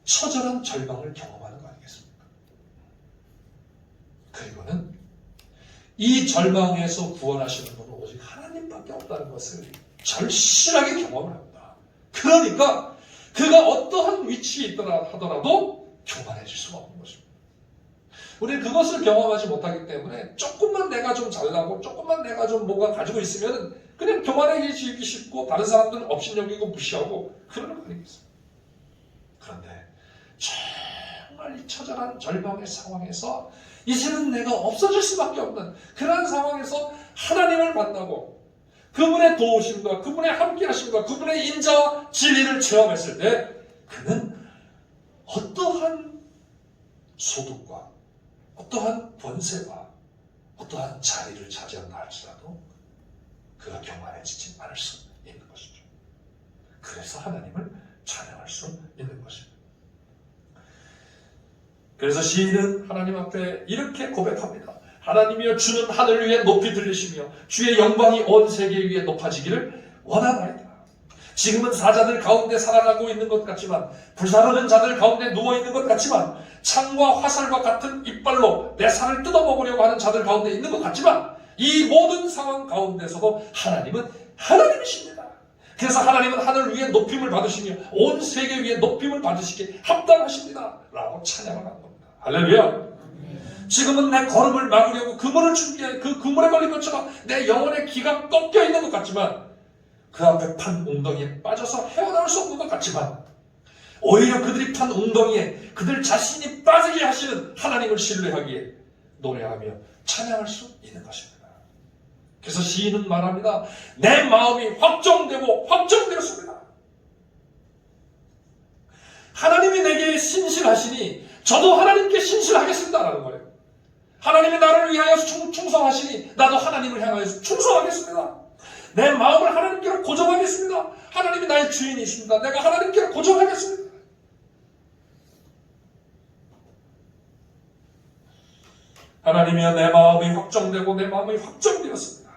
처절한 절망을 경험하는 거 아니겠습니까? 그리고는 이 절망에서 구원하시는 분은 오직 하나님밖에 없다는 것을 절실하게 경험을 합니다. 그러니까 그가 어떠한 위치에 있더라 하더라도 교만해질 수가 없는 것입니다. 우리는 그것을 경험하지 못하기 때문에 조금만 내가 좀 잘나고 조금만 내가 좀 뭐가 가지고 있으면 그냥 교만해지기 쉽고 다른 사람들은 업신여기고 무시하고 그러는 거 아니겠습니까? 그런데 정말 이 처절한 절망의 상황에서 이제는 내가 없어질 수밖에 없는 그러한 상황에서 하나님을 만나고 그분의 도우심과 그분의 함께하심과 그분의 인자와 진리를 체험했을 때 그는 어떠한 소득과 어떠한 권세와 어떠한 자리를 차지한다 할지라도 그가 교만해지지 않을 수 있는 것이죠. 그래서 하나님을 찬양할 수 있는 것입니다. 그래서 시인은 하나님 앞에 이렇게 고백합니다. 하나님이여 주는 하늘 위에 높이 들리시며 주의 영광이 온 세계 위에 높아지기를 원하나이다. 지금은 사자들 가운데 살아나고 있는 것 같지만 불사르는 자들 가운데 누워있는 것 같지만 창과 화살과 같은 이빨로 내 살을 뜯어먹으려고 하는 자들 가운데 있는 것 같지만 이 모든 상황 가운데서도 하나님은 하나님이십니다. 그래서 하나님은 하늘 위에 높임을 받으시며 온 세계 위에 높임을 받으시기에 합당하십니다 라고 찬양을 한 겁니다. 할렐루야. 지금은 내 걸음을 막으려고 그물을 준비해 그 그물에 걸린 것처럼 내 영혼의 기가 꺾여 있는 것 같지만 그 앞에 판 웅덩이에 빠져서 헤어나올 수 없는 것 같지만 오히려 그들이 판 웅덩이에 그들 자신이 빠지게 하시는 하나님을 신뢰하기에 노래하며 찬양할 수 있는 것입니다. 그래서 시인은 말합니다. 내 마음이 확정되고 확정되었습니다. 하나님이 내게 신실하시니 저도 하나님께 신실하겠습니다라는 거예요. 하나님이 나를 위하여 충성하시니 나도 하나님을 향하여 충성하겠습니다. 내 마음을 하나님께로 고정하겠습니다. 하나님이 나의 주인이십니다. 내가 하나님께로 고정하겠습니다. 하나님이여 내 마음이 확정되고 내 마음이 확정되었습니다.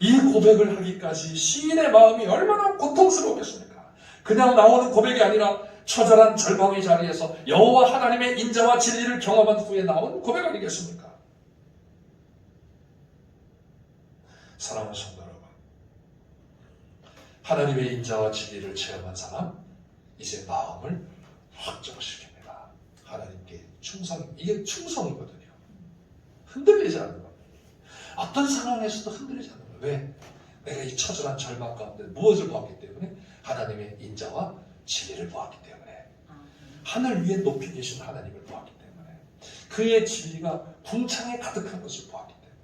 이 고백을 하기까지 시인의 마음이 얼마나 고통스러웠겠습니까? 그냥 나오는 고백이 아니라 처절한 절망의 자리에서 여호와 하나님의 인자와 진리를 경험한 후에 나온 고백 아니겠습니까? 사랑하는 성도 여러분, 하나님의 인자와 진리를 체험한 사람 이제 마음을 확정시킵니다. 하나님께 충성, 이게 충성이거든요. 흔들리지 않는 겁니다. 어떤 상황에서도 흔들리지 않는 거예요. 왜? 내가 이 처절한 절망 가운데 무엇을 보았기 때문에? 하나님의 인자와 진리를 보았기 때문에, 하늘 위에 높이 계신 하나님을 보았기 때문에. 그의 진리가 궁창에 가득한 것을 보았기 때문에.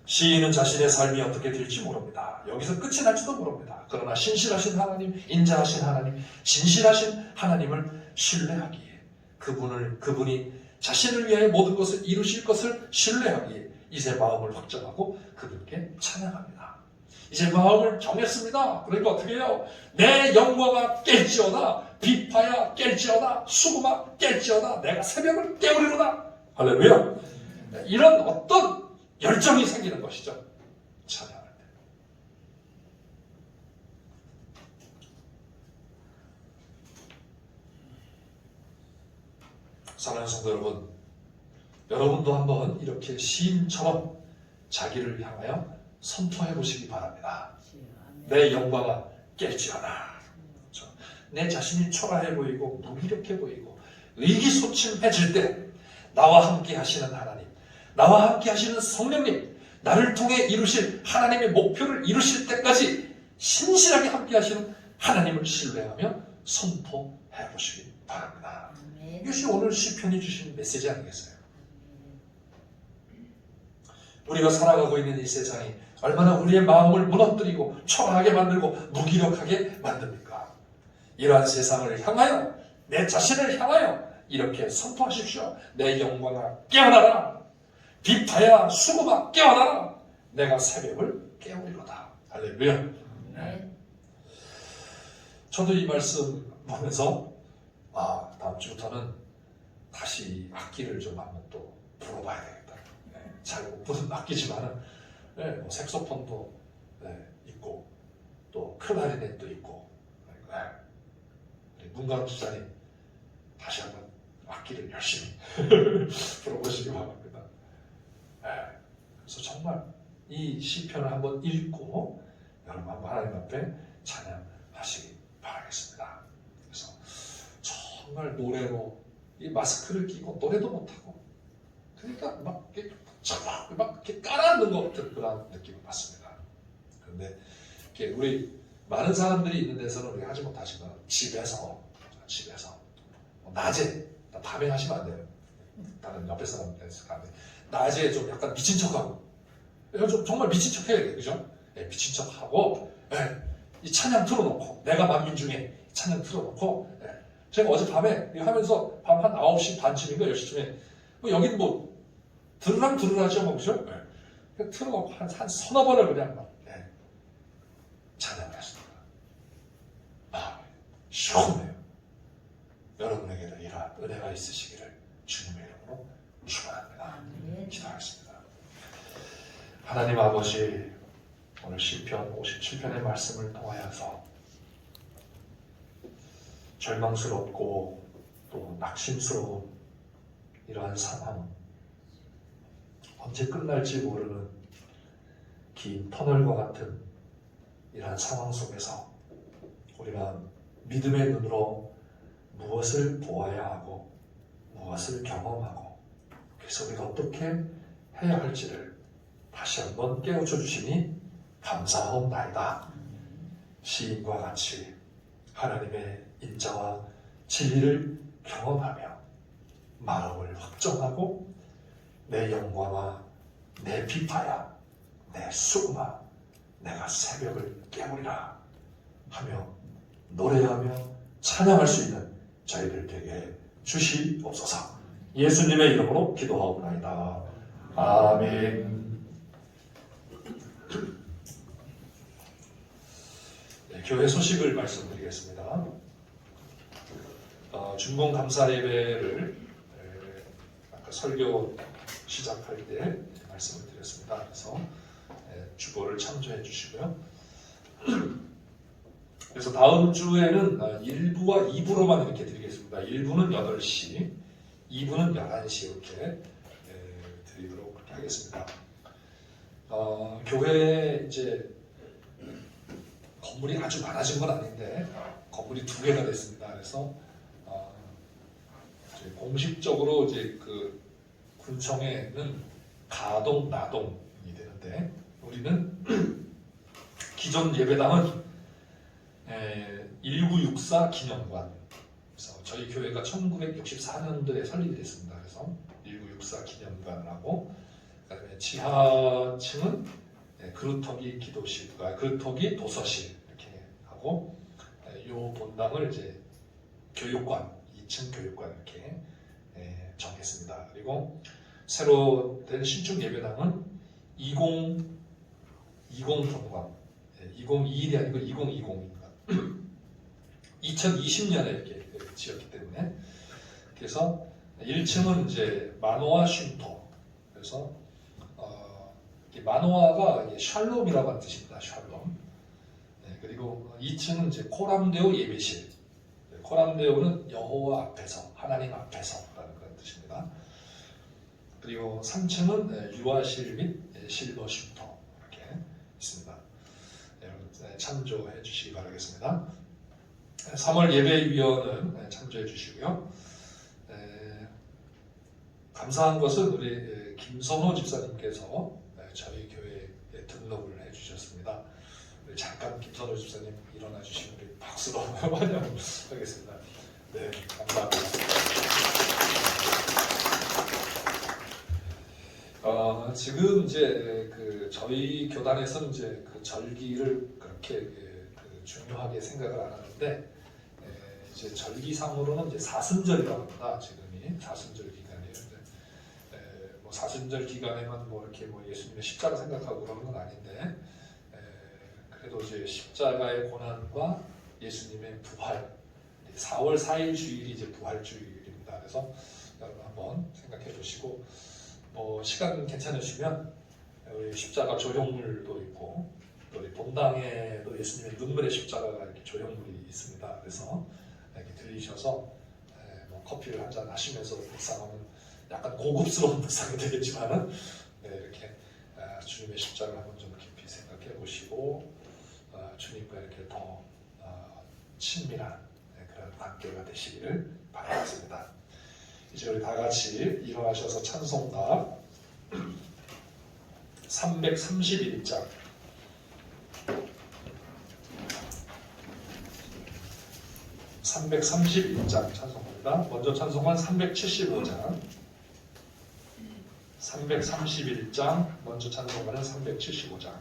시인은 자신의 삶이 어떻게 될지 모릅니다. 여기서 끝이 날지도 모릅니다. 그러나 신실하신 하나님, 인자하신 하나님, 진실하신 하나님을 신뢰하기에, 그분이 자신을 위하여 모든 것을 이루실 것을 신뢰하기에 이제 마음을 확정하고 그분께 찬양합니다. 이제 마음을 정했습니다. 그러니까 어떻게 해요? 내 영광아 깰지어다, 비파야 깰지어다, 수금아 깰지어다, 내가 새벽을 깨우리로다. 할렐루야. 이런 어떤 열정이 생기는 것이죠. 찬양할 때. 사랑하는 성도 여러분, 여러분도 한번 이렇게 시인처럼 자기를 향하여 선포해 보시기 바랍니다. 내 영광아 깰지어다. 그렇죠? 내 자신이 초라해 보이고 무기력해 보이고 의기소침해질 때 나와 함께 하시는 하나님, 나와 함께 하시는 성령님, 나를 통해 이루실 하나님의 목표를 이루실 때까지 신실하게 함께 하시는 하나님을 신뢰하며 선포해 보시기 바랍니다. 이것이 오늘 시편이 주신 메시지 아니겠어요? 우리가 살아가고 있는 이 세상이 얼마나 우리의 마음을 무너뜨리고 초라하게 만들고 무기력하게 만듭니까? 이러한 세상을 향하여, 내 자신을 향하여 이렇게 선포하십시오. 내 영광아 깨어나라, 비파야 수금아 깨어나라, 내가 새벽을 깨우리로다. 할렐루야. 네. 저도 이 말씀 보면서 다음 주부터는 다시 악기를 좀 한번 또 불어봐야 되겠다. 네, 잘 못 부는 악기지만은 뭐 색소폰도 있고 또 클라리넷도 있고, 문가로 집사님 다시 한번 악기를 열심히 불어보시기 바랍니다. 그래서 정말 이 시편을 한번 읽고 여러분 한번 하나님 앞에 찬양하시기 바라겠습니다. 그래서 정말 노래로 이 마스크를 끼고 노래도 못하고, 그러니까 막 이렇게 깔아앉는 것 같은 그런 느낌을 받습니다. 그런데 우리 많은 사람들이 있는 데서는 우리가 하지 못하지만 집에서 낮에, 밤에 하시면 안 돼요. 다른 옆에 사람들에서 가면 낮에 좀 약간 미친 척하고, 좀 정말 미친 척 해야 돼요, 그죠? 미친 척하고, 이 찬양 틀어놓고, 내가 만민 중에 찬양 틀어놓고, 제가 어젯밤에 이거 하면서 밤 한 9시 반쯤인가 10시쯤에 여긴 뭐 들으라죠, 뭐, 그죠? 틀어놓고 한 서너 번을 그냥 막 찬양을 했습니다. 시원해요. 여러분에게도 이러한 은혜가 있으시기를 주님의 이름으로 축원합니다. 기도하겠습니다. 하나님 아버지, 오늘 시편 57편의 말씀을 통하여서 절망스럽고 또 낙심스러운 이러한 상황, 언제 끝날지 모르는 긴 터널과 같은 이러한 상황 속에서 우리가 믿음의 눈으로 무엇을 보아야 하고 무엇을 경험하고, 그래서 우리가 어떻게 해야 할지를 다시 한번 깨우쳐 주시니 감사하옵나이다. 시인과 같이 하나님의 인자와 진리를 경험하며 마음을 확정하고 내 영광아, 내 비파야, 내 수금아, 내가 새벽을 깨우리라 하며 노래하며 찬양할 수 있는 저희들 되게 주시옵소서. 예수님의 이름으로 기도하옵나이다. 아멘. 교회 소식을 말씀드리겠습니다. 준공 감사 예배를 아까 설교 시작할 때 말씀을 드렸습니다. 그래서 주보를 참조해 주시고요. 그래서 다음 주에는 1부와 2부로만 이렇게 드리겠습니다. 1부는 8시, 2부는 11시 이렇게 드리도록 하겠습니다. 교회에 이제 건물이 아주 많아진 건 아닌데 건물이 2개가 됐습니다. 그래서 공식적으로 이제 그 군청에는 가동, 나동이 되는데 우리는 기존 예배당은 1964 기념관 그래서 저희 교회가 1964년도에 설립이 됐습니다. 그래서 1964 기념관을 하고, 그다음에 지하층은 그루터기 기도실, 그루터기 도서실 이렇게 하고, 이 본당을 이제 교육관, 2층 교육관 이렇게 정했습니다. 그리고 새로 된 신축 예배당은 20 본관, 2021이 아니고 2020입니다. 2020년에 이렇게 지었기 때문에, 그래서 1층은 이제 마노아 쉼터, 그래서 마노아가 샬롬이라고 하는 뜻입니다. 샬롬. 그리고 2층은 이제 코람데오 예배실. 코람데오는 여호와 앞에서, 하나님 앞에서라는 그런 뜻입니다. 그리고 3층은 유아실 및 실버 쉼터 이렇게 있습니다. 여러분 참조해 주시기 바라겠습니다. 3월 예배위원은 참조해 주시고요. 감사한 것은 우리 김선호 집사님께서 저희 교회에 등록을 해주셨습니다. 잠깐 김선호 집사님 일어나 주시면 우리 박수로 환영하겠습니다. 네, 감사합니다. 지금 이제 저희 교단에서는 이제 그 절기를 그렇게 중요하게 생각을 안 하는데, 이제 절기상으로는 이제 사순절이라고 합니다. 지금이 사순절 기간이에요. 뭐 사순절 기간에만 뭐 이렇게 뭐 예수님의 십자가 생각하고 그러는 건 아닌데, 그래도 이제 십자가의 고난과 예수님의 부활, 4월 4일 주일이 이제 부활 주일입니다. 그래서 여러분 한번 생각해 보시고, 뭐 시간 괜찮으시면 우리 십자가 조형물도 있고, 또 우리 본당에도 예수님의 눈물의 십자가가 이렇게 조형물이 있습니다. 그래서 이렇게 들리셔서 뭐 커피를 한잔 하시면서 묵상하면 약간 고급스러운 묵상이 되겠지만은, 이렇게 주님의 십자가를 한번 좀 깊이 생각해 보시고, 주님과 이렇게 더 친밀한 그런 관계가 되시기를 바라겠습니다. 이제 우리 다 같이 일어나셔서 찬송가 331장, 찬송합니다. 먼저 찬송한 375장, 331장, 먼저 찬송가는 375장.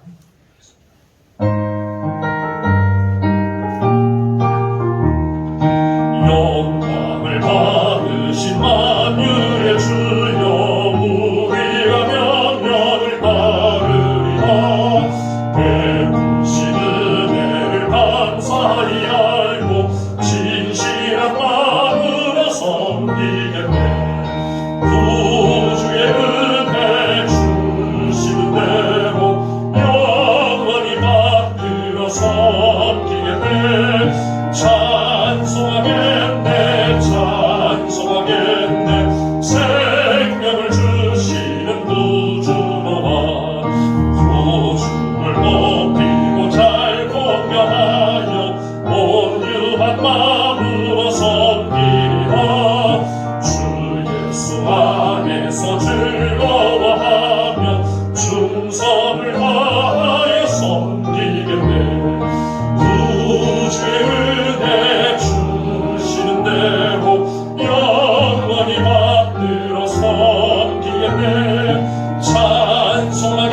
영광을 받으신 만유의 주여, 우리가 명령을 따르리라. 베푸신 은혜를 감사히 알고 진실한 마음으로 섬기겠네. 구주의 은혜 주시는 대로 영원히 받들어 섬기겠네. 찬송하겠네, 찬송하겠네. 생명을 주시는 구주로만 구주를 높이고 잘 공경하여 온유한 마음으로 섬기리라. 주 예수 안에서 즐거워하며 충성을 다하여 섬기겠네. 구주의 은혜 주시는 대로 영원히 받들어 섬기겠네. 찬송하겠네,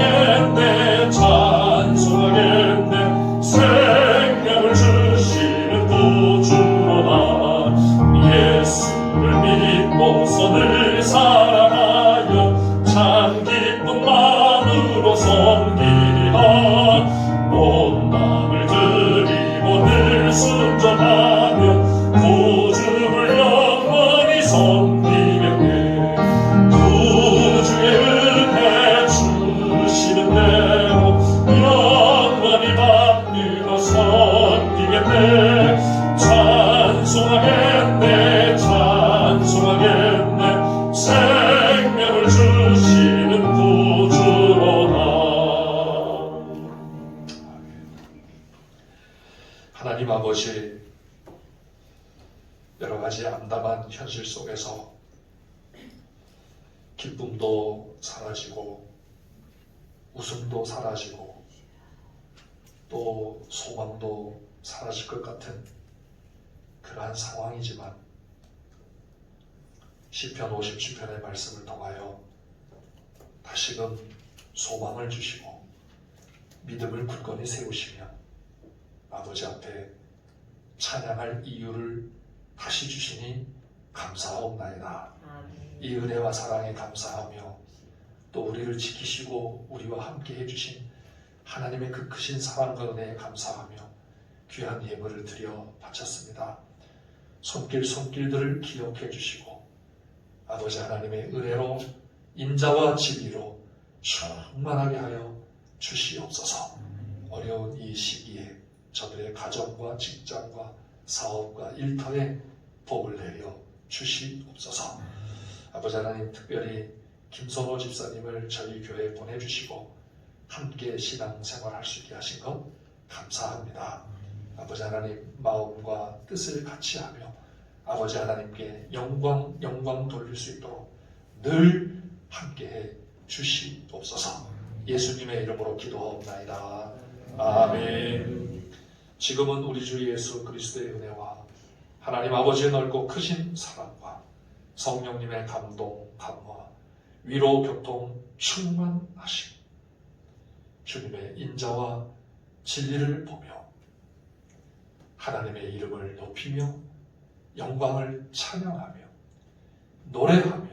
찬송하겠네. 생명을 주시는 구주로만 예수를 믿고서 늘 사랑하여 참 기쁜 마음으로 섬기리라. 온 마음을 드리고 늘 순종하며 구주를 영원히 섬기겠네. 구주의 은혜 주시는 대로 영원히 받들어 섬기겠네. 찬송하겠네, 찬송하겠네. 생명을 주시는 구주로다. 하나님 아버지, 여러 가지 암담한 현실 속에서 기쁨도 사라지고 웃음도 사라지고 또 소망도 사라질 것 같은 그러한 상황이지만, 시편 57편의 말씀을 통하여 다시금 소망을 주시고 믿음을 굳건히 세우시며 아버지 앞에 찬양할 이유를 다시 주시니 감사하옵나이다. 이 은혜와 사랑에 감사하며 또 우리를 지키시고 우리와 함께 해주신 하나님의 그 크신 사랑과 은혜에 감사하며 귀한 예물을 드려 바쳤습니다. 손길들을 기억해 주시고 아버지 하나님의 은혜로 인자와 진리로 충만하게 하여 주시옵소서. 어려운 이 시기에 저들의 가정과 직장과 사업과 일터에 복을 내려 주시옵소서. 아버지 하나님, 특별히 김선호 집사님을 저희 교회에 보내주시고 함께 신앙생활할 수 있게 하신 것 감사합니다. 아버지 하나님, 마음과 뜻을 같이 하며 아버지 하나님께 영광 돌릴 수 있도록 늘 함께해 주시옵소서. 예수님의 이름으로 기도하옵나이다. 아멘. 지금은 우리 주 예수 그리스도의 은혜와 하나님 아버지의 넓고 크신 사랑과 성령님의 감동, 감화, 위로, 교통, 충만하심, 주님의 인자와 진리를 보며 하나님의 이름을 높이며 영광을 찬양하며 노래하며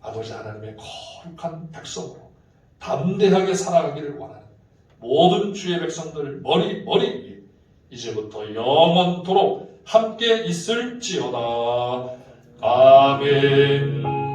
아버지 하나님의 거룩한 백성으로 담대하게 살아가기를 원하는 모든 주의 백성들 머리 위에 이제부터 영원토록 함께 있을지어다. 아멘.